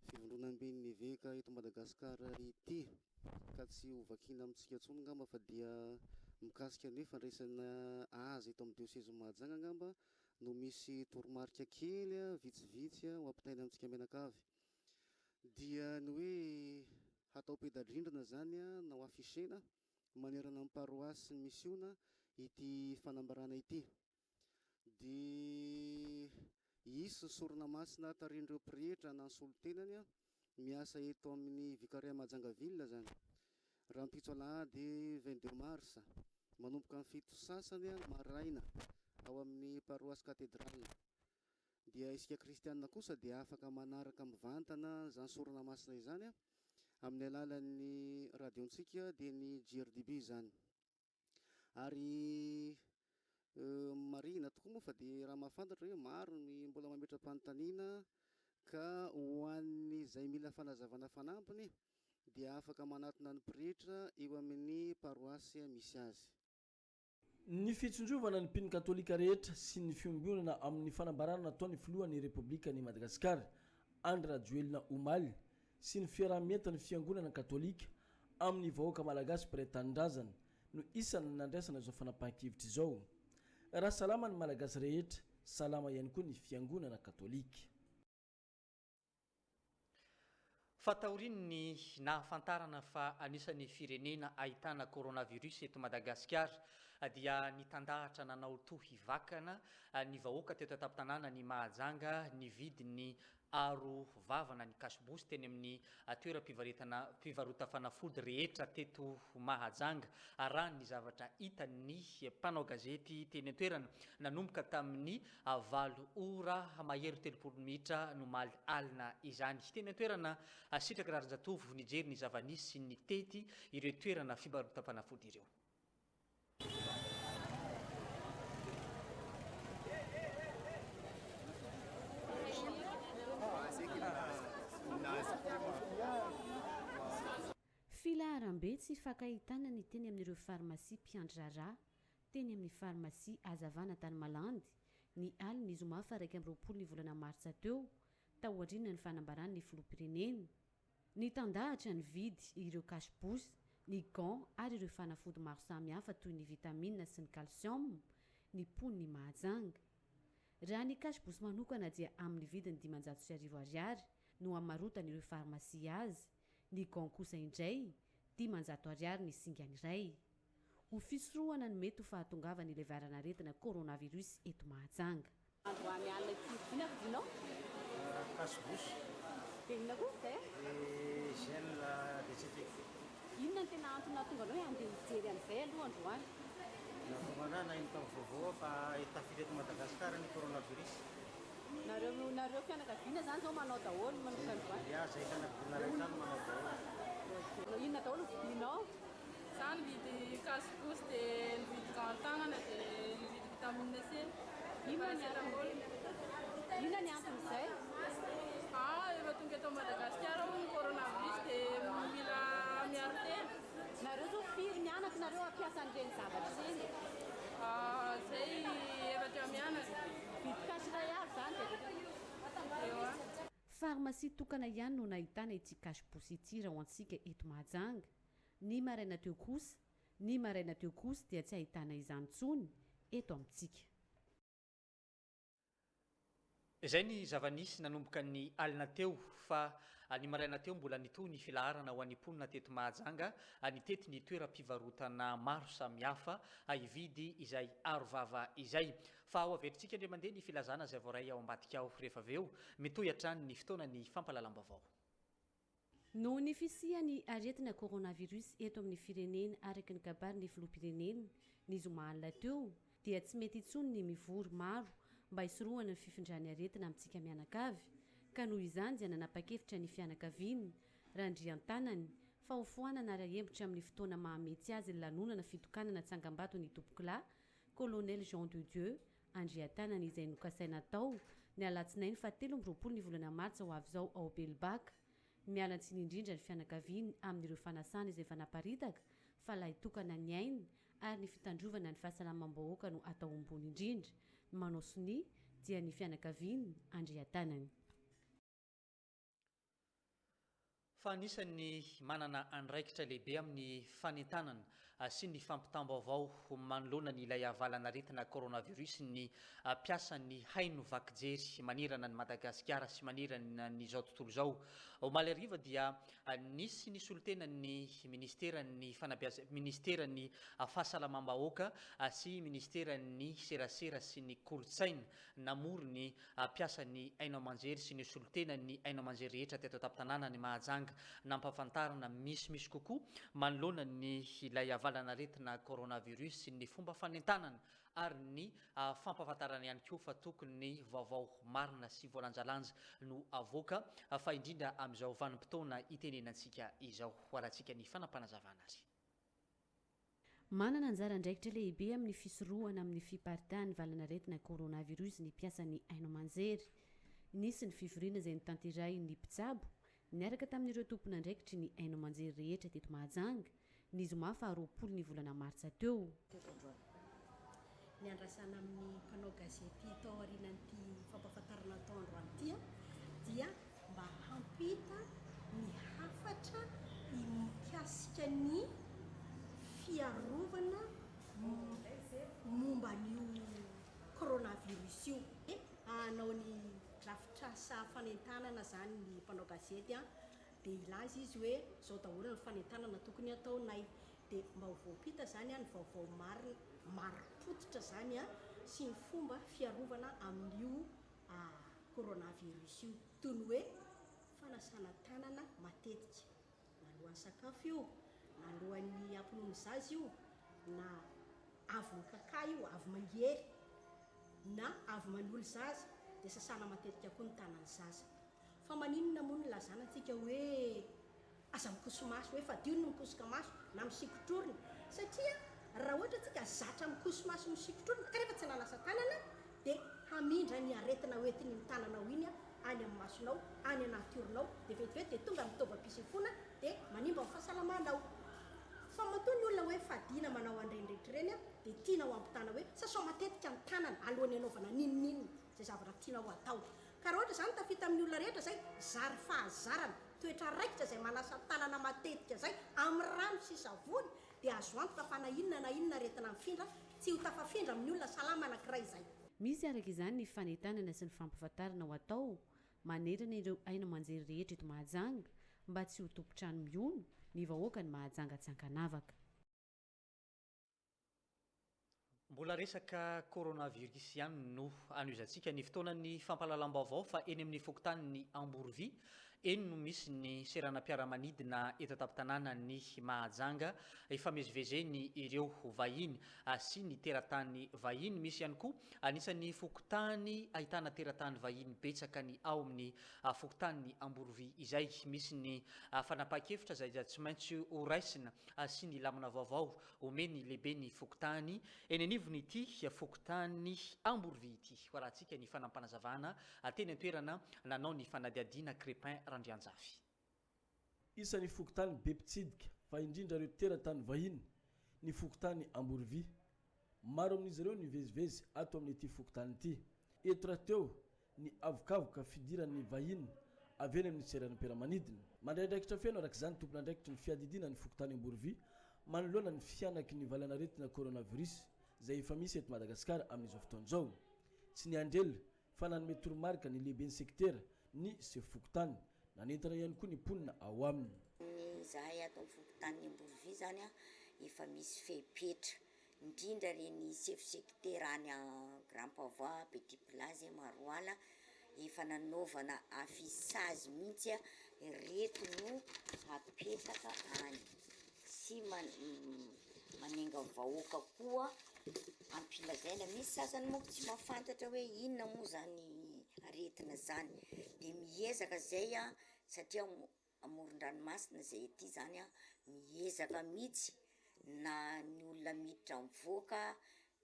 S15: fivondronam-ben'ny eveka eto Madagasikara ity ka tsy ho vakina amintsika ntsony ngamba fa dia mikasika ny fandraisana azy eto amin'ny diocèse Mahajanga ngamba no misy toromarika kely vitsivitsy ho ampitaina amintsika menakavy dia ny hoe hatao pedadrindrina zany na ho afisena manerana amin'ny paroasy misy iona ity fanambarana ity dia isy sorona masina tarindreo pretra na solotenany miasa eto amin'ny vikaria Majangaville zany raha mpitso alahady 22 mars manomboka amin'ny fito sasany maraina ao amin'ny paroasy katedrale dia isika kristianina kosa dia afaka manaraka mivantana zany sorona masina izany amin'ny alalan'ny radiontsika dia ny GRDB zany ary marina tokoa moa fa dia raha mahafantatra hoe maro ny mbola mametram-panontaniana ka ho an'ny izay mila fanazavana fanampiny dia afaka manatona ny pretra eo amin'ny paroasy misy azy.
S8: Ny fitsonjovana ny mpino katolika rehetra sy ny fiombonana amin'ny fanambarana nataon'ny filohan'ny Repoblikan'i Madagasikara Andry Rajoelina Omaly sy ny fiarahamientan'ny fiangonana katolika amin'ny vahoaka malagasy mpiray-tanindrazana no isany nandraisana izao fanapahan-kevitra izao. Raha salama ny malagasy rehetra, salama ihany koa ny fiangonana katolika.
S3: Fatahorin'ny nahafantarana fa anisan'ny firenena ahitana coronavirus eto Madagasikara dia nitandahatra nanao toa hivakana ny vahoaka teto an-tampon-tanàna ny Mahajanga ny vidiny aro vavana ny kasibosy teny amin'ny toeram-pivarota-fanafody rehetra teto Mahajanga arahan ny zavatra hitan'ny mpanao gazety teny an-toerana nanomboka tamin'ny 8 ora mahery 30 minitra no maly alina izany teny an-toerana sitraka rarin-jatovo nijery ny zavanisy sy ny tety ireo toerana fivarota-panafody ireo.
S5: Filaharam-be tsy fakahitana ny teny amin'ireo farmasia Mpiandrarà, teny amin'ny farmasia Azavana Tanimalandy, ny alina izy omafa 1 ny volana martsa teo, tahoadrina ny fanambarany ny filoham-pirenena, ny tandahatra ny vidy ireo kasibosy, ny gant ary ireo fanafody maro samihafa toy ny vitamina sy ny calcium, ny poniny Mahajanga. Raha ny kasibosy manokana dia amin'ny vidiny 500 ariary no amarotana ireo farmasia azy, ny gant kosa indray 500 ariary ny singany iray. Ho fisorohana ny mety ho fahatongavana ilay varan'aretina coronavirus eto Mahajanga.
S16: Androany alina ity dina vidinao?
S17: Kasibosy.
S16: Dia inona koa zay?
S17: Gel désinfecté.
S16: Inona ny tena antony tonga anao hoe andeha hijery an'izay aloha androany?
S17: Nahatonga anahy nahita vaovao fa tafiditra eto Madagasikara ny coronavirus.
S16: Nareo fianakaviana zany zao manao daholo manomboka androany?
S17: Ia, zay fianakaviana ray zany manao daholo.
S16: Inona daholo vidinao?
S18: Za nividy kasibosy dia nividy gant-tagnana dia nividy vitamine C.
S16: Inona ny antony izay?
S18: Efa tonga eto Madagasikara ny coronavirus dia mila miaro tena.
S16: Nareo zao firy mianatra nareo ampiasa an'ireny zavatra ireny?
S18: Zay efatra mianatra.
S16: Vidy kasiray avy zany dia
S5: farmasia tokana ihany no nahitana ity kasibosy ity raha ho antsika eto Mahajanga. Ny maraina teo kosa dia tsy ahitana izany intsony eto amintsika.
S3: Izay ny zavanisy nanomboka ny alina teo fa ny maraina teo mbola nitohy ny filaharana ho an'ny mponina teto Mahajanga nitety ny toeram-pivarotana maro samihafa hividy izay arovava izay. Fa ao avetritsika indray mandeha ny filazana izay voaray ao ambadika ao rehefa avy eo mitohy hatrany ny fotoana ny fampalalam-baovao.
S5: Noho ny fisian'ny aretina coronavirus eto amin'ny firenena araka ny kabariny filoham-pirenena ny zoma alina teo dia tsy mety intsony ny mivory maro mba hisorohana ny fifindrany aretina amintsika mianakavy ka noho izany dia nanapa-kevitra ny fianakaviana randrian-tanany fa ho foanana ara-hembotra amin'ny fotoana mahametsy azy lanonana fitokanana tsangambato ny tompoklahy Colonel Jean de Dieu Andrian-tanany izay nokasaina tao ny alatsinainy 17 ny volana martsa ho avy izao ao Belbaka. Mialantsiny indrindra ny fianakaviana amin'ireo fanasana izay fanaparitaka fa lahy tokana ny aina ary ny fitandrovana ny fahasalamam-bahoaka no atao ambony indrindra. Manao soni dia ny fianakaviana Andrian-tanany.
S3: Fa anisan'ny manana andraikitra lehibe amin'ny fanentanana sy ny fampitambo avao manoloana ny ilay avalanaretina coronavirus ny piasan'ny haino vakijery manerana ny Madagasikara sy manerana n'izao tontolo zao. Omaly ariva dia nisy ny solotenan'ny ministeran'ny fahasalamam-bahoaka sy ministeran'ny serasera sy ny kolotsaina namory ny piasan'ny aino aman-jery sy ny solotenan'ny aino aman-jery rehetra teto an-tampon-tanàna ny Mahajanga nampahafantarana misimisy kokoa manoloana ny ilay avalanaretina coronavirus sy ny fomba fanentanana ary ny fampahafantarana ihany koa fa tokony ny vaovao marina sy voalanjalanja no avoaka fa indrindra amin'izao vanim-potoana itenenantsika izao hoarantsika ny fanampanazavana azy.
S5: Manana anjara andraikitra lehibe amin'ny fisorohana amin'ny fiparitahan'ny valanaretina coronavirus ny piasan'ny aino aman-jery. Nisy ny fivoriana izay nitanteray ny mpitsabo niaraka tamin'ireo tompona andraikitry ny aino aman-jery rehetra teto Mahajanga ny zoma faharoapolo ny volana martsa teo.
S19: Ny andrasana amin'ny mpanao gazety tao aorianan'ity fampahafantarana tao androany ity dia mba hampita ny hafatra mikasika ny fiarovana momba n'io coronavirus io. Hanao ny drafitrasa fanentanana zany ny mpanao gazety dia ilaza izy hoe zao daholo ny fanentanana tokony ataonay dia mba ho voapita zany ny vaovao maro-potitra zany sy ny fomba fiarovana amin'io coronavirus io, toy ny hoe fanasana tanana matetika nalohan'ny sakafo io, nalohan'ny ampinomy zaza io, na avy mikaka io, avy mangery na avy manolo zaza dia sasana matetika koa ny tanany zaza. Fa maninona moa ny lazana antsika hoe aza mikoso maso, hoe fadio ny mikosoka maso na misikotrorona, satria raha ohatra tsika zatra mikoso maso misikotrorona ka rehefa tsy nanasa tanana dia hamindra ny aretina hoentiny ny tananao iny any amin'ny masonao, any anatiorinao, dia vetivety dia tonga mitova-pisefona dia manimba amin'ny fahasalamanao. Fa matoa ny olona hoe fadina manao andrenydrehetra ireny dia tianao ampitana hoe sasao matetika ny tanana alohan'ny anaovana ninonninona zay zavatra tianao atao. Ka raha ohatra zany tafita amin'ny olona rehetra zay zary fahazarana toetra raikitra zay manasa tanana matetika zay amin'ny rano sy savony dia azo antoka fa na inona retina mifindra tsy ho tafafindra amin'ny olona salama anankiray zay.
S5: Misy araka izany ny fanentanana sy ny fampahafantarana ho atao manerana ireo aino aman-jery rehetra eto Mahajanga mba tsy ho tompotrano miono ny vahoaka ny Mahajanga tsy hankanavaka.
S3: Mbola resaka coronavirus ihany no anoizantsika ny fotoanan'ny fampahalalam-baovao fa eny amin'ny fokontany ny Amborovia eny no misy ny seranam-piaramanidina eto an-tampon-tanàna ny Mahajanga ifamezivezeny ireo vahiny sy ny teratany vahiny. Misy ihany koa anisan'ny fokontany ahitana teratany vahiny betsaka ny ao amin'ny fokontany ny Amborovia izay. Misy ny fanapahan-kevitra izay tsy maintsy ho raisina sy ny lamina vaovao omeny lehibe ny fokontany eny anivony ity fokontany Amborovia ity. Hoarantsika ny fanampanazavana teny an-toerana nanao ny fanadiadiana Crépin Randrianjafy.
S8: Isan'ny fokontany be mpitsidika fa indrindra ireo teratany vahiny ny fokontany Amborovia. Maro amin'izy ireo nivezivezy ato amin'ity fokontany ity. Eto raha teo ny avokavoka fidiran'ny vahiny avy eny amin'ny seranam-piaramanidina. Mandraindraikitra feno araka izany tompon'andraikitra ny fiadidina ny fokontany Amborovia manoloana ny fianaky ny valanaretina coronavirus izay efa misy eto Madagasikara amin'izao fotoan'izao. Tsy ny andrelona fa nanome toromarika ny lehiben'ny sektera ny fokontany nanentana ihany koa ny mponina ao aminy.
S20: Zahay ato amin'ny fokontany Amborovia zany efa misy fepetra indrindra reny chef secteur any Grand Pavois, Petit Plaza, Maroala efa nanaovana afisage mihitsy reto no apetaka any sy manenga vahoaka koa ampilazaina. Misy sasany moa tsy mahafantatra hoe inona moa zany aretina zany dia miezaka zay satria amoron-dranomasina zay ety zany miezaka mihitsy na ny olona miditra mivoaka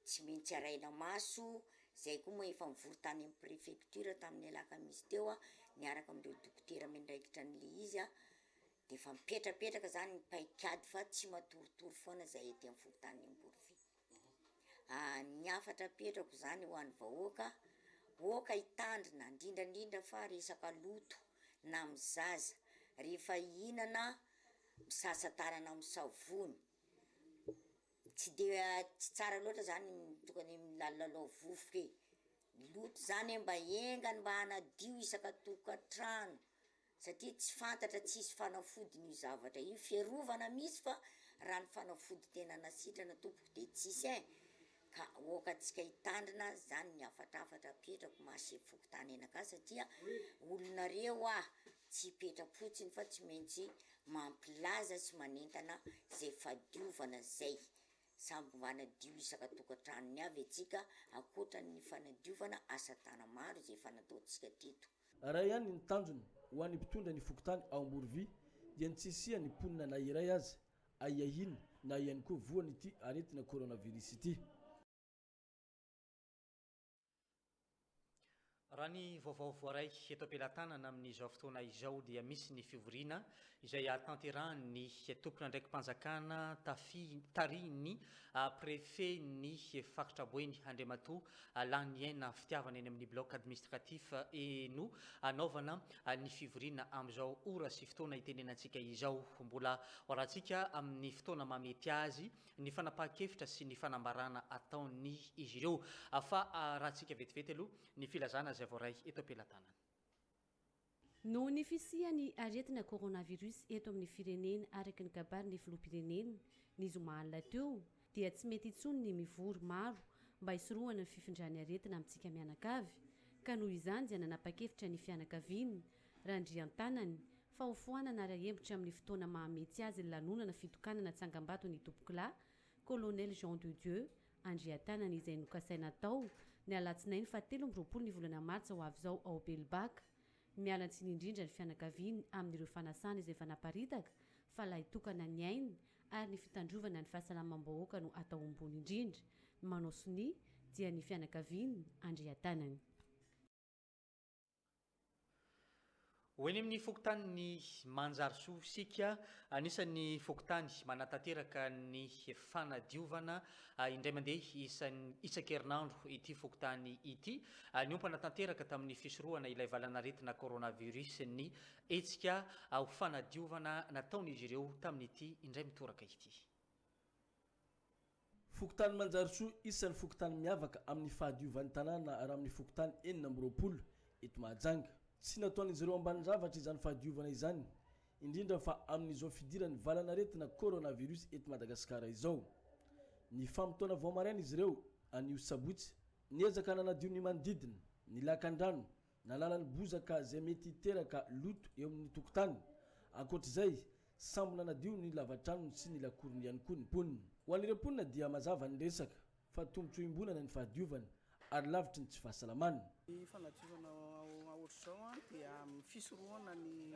S20: tsy maintsy araina maso. Zay koa moa efa mivory tany amin'ny préfecture tamin'ny alakamisy teo niaraka amin'ireo dokotera miandraikitra n'le izy dia efa mipetrapetraka zany ny paikady fa tsy matoritory foana zay ety amin'ny fokontany Amborovia. Ny afatra petrako zany ho an'ny vahoaka hitandrina indrindrandrindra fa resaka loto na amin'ny zaza rehefa hihinana misasa tanana amin'ny savony tsy de tsy tsara loatra zany tokony milalao vovoka e loto zany mba engany mba hanadio isaka tokantrano satria tsy fantatra tsisy fanafody ny zavatra io fiarovana misy fa raha ny fanafody tena nasitrana tompoko de tsisy ka okantsika hitandrina zany ny afatrafatra petrako mahaseho fokotany anaka satria olonareo tsy petrapotsiny fa tsy maintsy mampilaza sy manentana zay fadiovana zay samby manadio isaka tokantranony avy atsika akoatran'ny fanadiovana asa tana maro zay fanataontsika teto
S8: raha ihany ny tanjony ho an'ny mpitondra ny fokotany ao Amborovy dia ny tsisia ny ponina na iray azy aiahiny na ihany koa voany ity aretina coronavirus ity.
S3: raha ny vaovao voaray eto am-pelantanana amin'izao fotoana izao dia misy ny fivoriana izay tanterahany tompona ndraiky mpanjakana tariny préfet ny faritra Boeny Andriamatoa lany aina fitiavana eny amin'ny bloc administratif no anaovana ny fivoriana amin'izao ora sy fotoana itenenantsika izao mbola horantsika amin'ny fotoana mamety azy ny fanapahan-kevitra sy ny fanambarana ataony izy ireo fa rahantsika vetivety aloha ny filazana zay voaray eto am-pelantanana.
S5: No ny fisiany aretina coronavirus eto amin'ny firenena araky ny kabarin'ny filoham-pirenena ny zoma alina teo dia tsy mety intsony ny mivory maro mba hisorohana ny fifindrany aretina amintsika mianakavy ka noho izany dia nanapa-kevitra ny fianakaviany randrian-tanany fa hofoanana ara-hembitra amin'ny fotoana mahamety azy ny lanonana fitokanana tsangam-bato ny tompokolahy colonel Jean de Dieu andrian-tanana izay nokasaina tao ny alatsinainy 7 ny volana martsa ho avy zao ao Belbaka mialantsiny indrindra ny fianakaviany amin'ireo fanasana izay efa naparitaka fa laha hitokana ny ainy ary ny fitandrovana ny fahasalamam-bahoaka no atao ambony indrindra manao soni dia ny fianakaviany andrian-tanany.
S3: hoeny amin'ny fokotany ny manjarisoa sika anisan'ny fokotany manatanteraka ny fanadiovana indray mandeha isan-kerinandro ity fokotany ity ny ompana tanteraka tamin'ny fisorohana ilay valanaretina coronavirus ny etsika ho fanadiovana nataon'izy ireo tamin'ity indray mitoraka ity.
S8: Fokotany manjarisoa isan'ny fokotany miavaka amin'ny fahadiovan'ny tanàna raha amin'ny fokotany 4 eto Mahajanga. Tsy nataon'izy ireo ambany zavatra izany fahadiovana izany indrindra fa amin'izao fidiran'ny valanaretina coronavirus eto Madagasikara izao. Ny famotoana vao maraina izy ireo anio sabotsy niezaka nanadio ny manodidina ny lakan-drano nalalany bozaka zay mety hiteraka loto eo amin'ny tokotany akoatr'izay sambo nanadio ny lavatranony sy ny lakorony ihany koa ny ponina. Ho an'ireo ponina dia mazava ny resaka fa tombotsoa imbonana ny fahadiovana ary lavitry ny tsy fahasalamana.
S21: Ny fanadiovana ohatr'izao dia fisorohana ny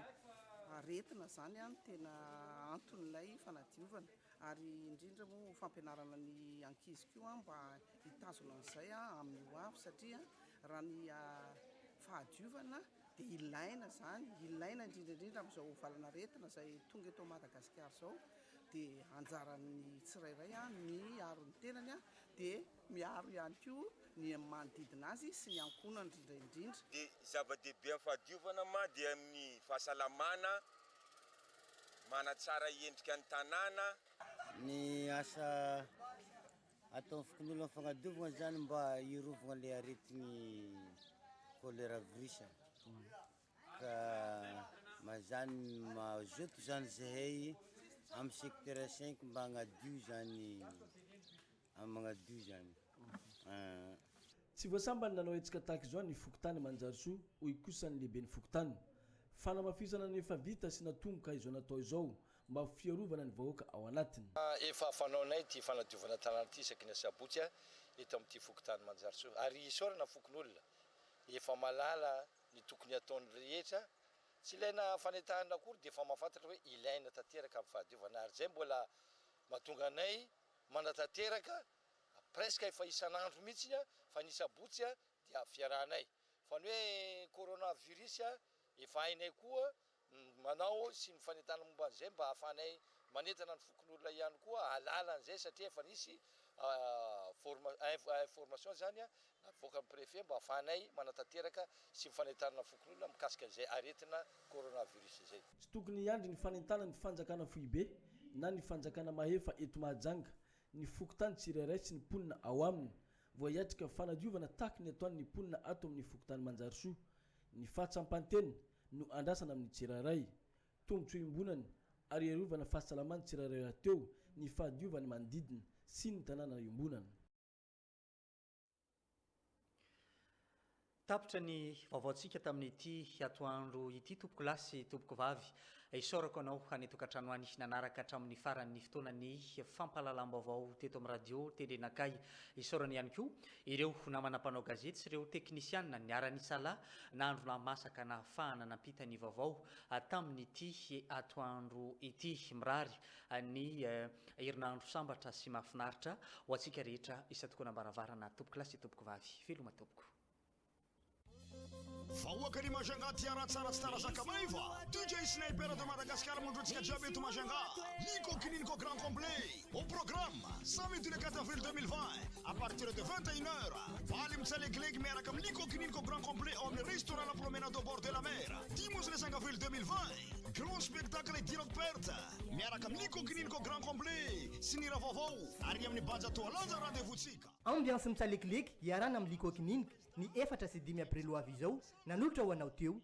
S21: aretina zany tena anton'ilay fanadiovana ary indrindra moa fampianarana ny ankizy koa mba hitazona an'izay amin'ny ho avy satria raha ny fahadiovana dia ilaina zany ilaina indrindraindrindra amin'izao valanaretina izay tonga eto Madagasikara zao dia anjaran'ny tsirairay ny aro ny tenany dia miaro ihany koa ny manodidina azy sy ny ankonany indrindraindrindra.
S22: Dia zava-dehibe amin'ny fahadiovana ma dia amin'ny fahasalamana manatsara endrika ny tanàna.
S23: Ny asa ataon'ny fokon'olona fanadiovana zany mba hirovana ilay aretiny choléra virus ka mazany mazoto zany zahay amin'ny secteur 5 mba hagnadio zany magnadio zany.
S8: Tsy voasambany nanao etsika tahaka izao ny fokotany manjarisoa ho ikosan'ny lehibe ny fokotany fanamafisana ny efa vita sy natomboka izao natao izao mba fiarovana ny vahoaka ao anatiny.
S24: Efa fanaonay ty fanadiovana tanàna ty isaky ny sabotsy eto amin'ity fokotany manjarisoa ary isaorana fokon'olona efa malala ny tokony ataony rehetra tsy ilaina fanetahana akory dia efa mahafantatra hoe ilaina tanteraka amin'ny fahadiovana ary zay mbola mahatonga anay manatanteraka presque efa isan'andro mihitsy fa ny sabotsy dia fiarahanay fa ny hoe coronavirus efa hainay koa manao sy ny fanetana momba an'izay mba hahafanay manetana ny fokon'olona ihany koa halala an'izay satria efa nisy information zany navoaka amin'ny préfet mba hahafanay manatanteraka sy ny fanetana fokon'olona mikasika an'izay aretina coronavirus izay.
S8: Tsy tokony hiandry ny fanentana ny fanjakana foibe na ny fanjakana mahefa eto Mahajanga ny fokotany tsirairay sy ny mponina ao aminy voahiatrika fanadiovana taky ny atoan'ny mponina ato amin'ny fokotany manjarisoa ny fahatsampantena no andrasana amin'ny tsirairay tongotro imbonany ary iarovana fahasalamany tsirairay ateo ny fahadiovany manodidina sy ny tanàna imbonana.
S3: Tapitra ny vaovaontsika tamin'ity atoandro ity tompoko lahy sy tompoko vavy isaorako anao hanetokatrano any nanaraka hatramin'ny faran'ny fotoanany fampahalalam-baovao teto amin'ny radio telenakay isaorany ihany koa ireo namana mpanao gazety sy ireo teknisianina niara-nisala naandro namasaka nahafahana nampita ny vaovao tamin'ity atoandro ity mirary ny herinandro sambatra sy mahafinaritra ho antsika rehetra isatokona ambaravarana tompoko lahy sy tompoko vavy veloma tompoko.
S1: Vahoaka ny Majanga tiara tsara tsy tarazaka maiva DJ Sniper de Madagascar mondrotsika jiaby eto Majanga Nico Kininko Grand Complet au programme samedi le 4 avril 2020 à partir de 21h Valim Tsalekleg miaraka amin'ny Nico Kininko Grand Complet au restaurant La Promenade au bord de la mer dimanche le 5 avril 2020 grand spectacle et dialogue perte miaraka amin'ny Nico Kininko Grand Complet sy ny ravavao ary amin'ny bajato alanja rendez-vous tsika
S4: ambiance mitsalekilek iarana amin'ny Nico Kininko ny 4 sy 5 april ho avy izao nanolotra ho anao teo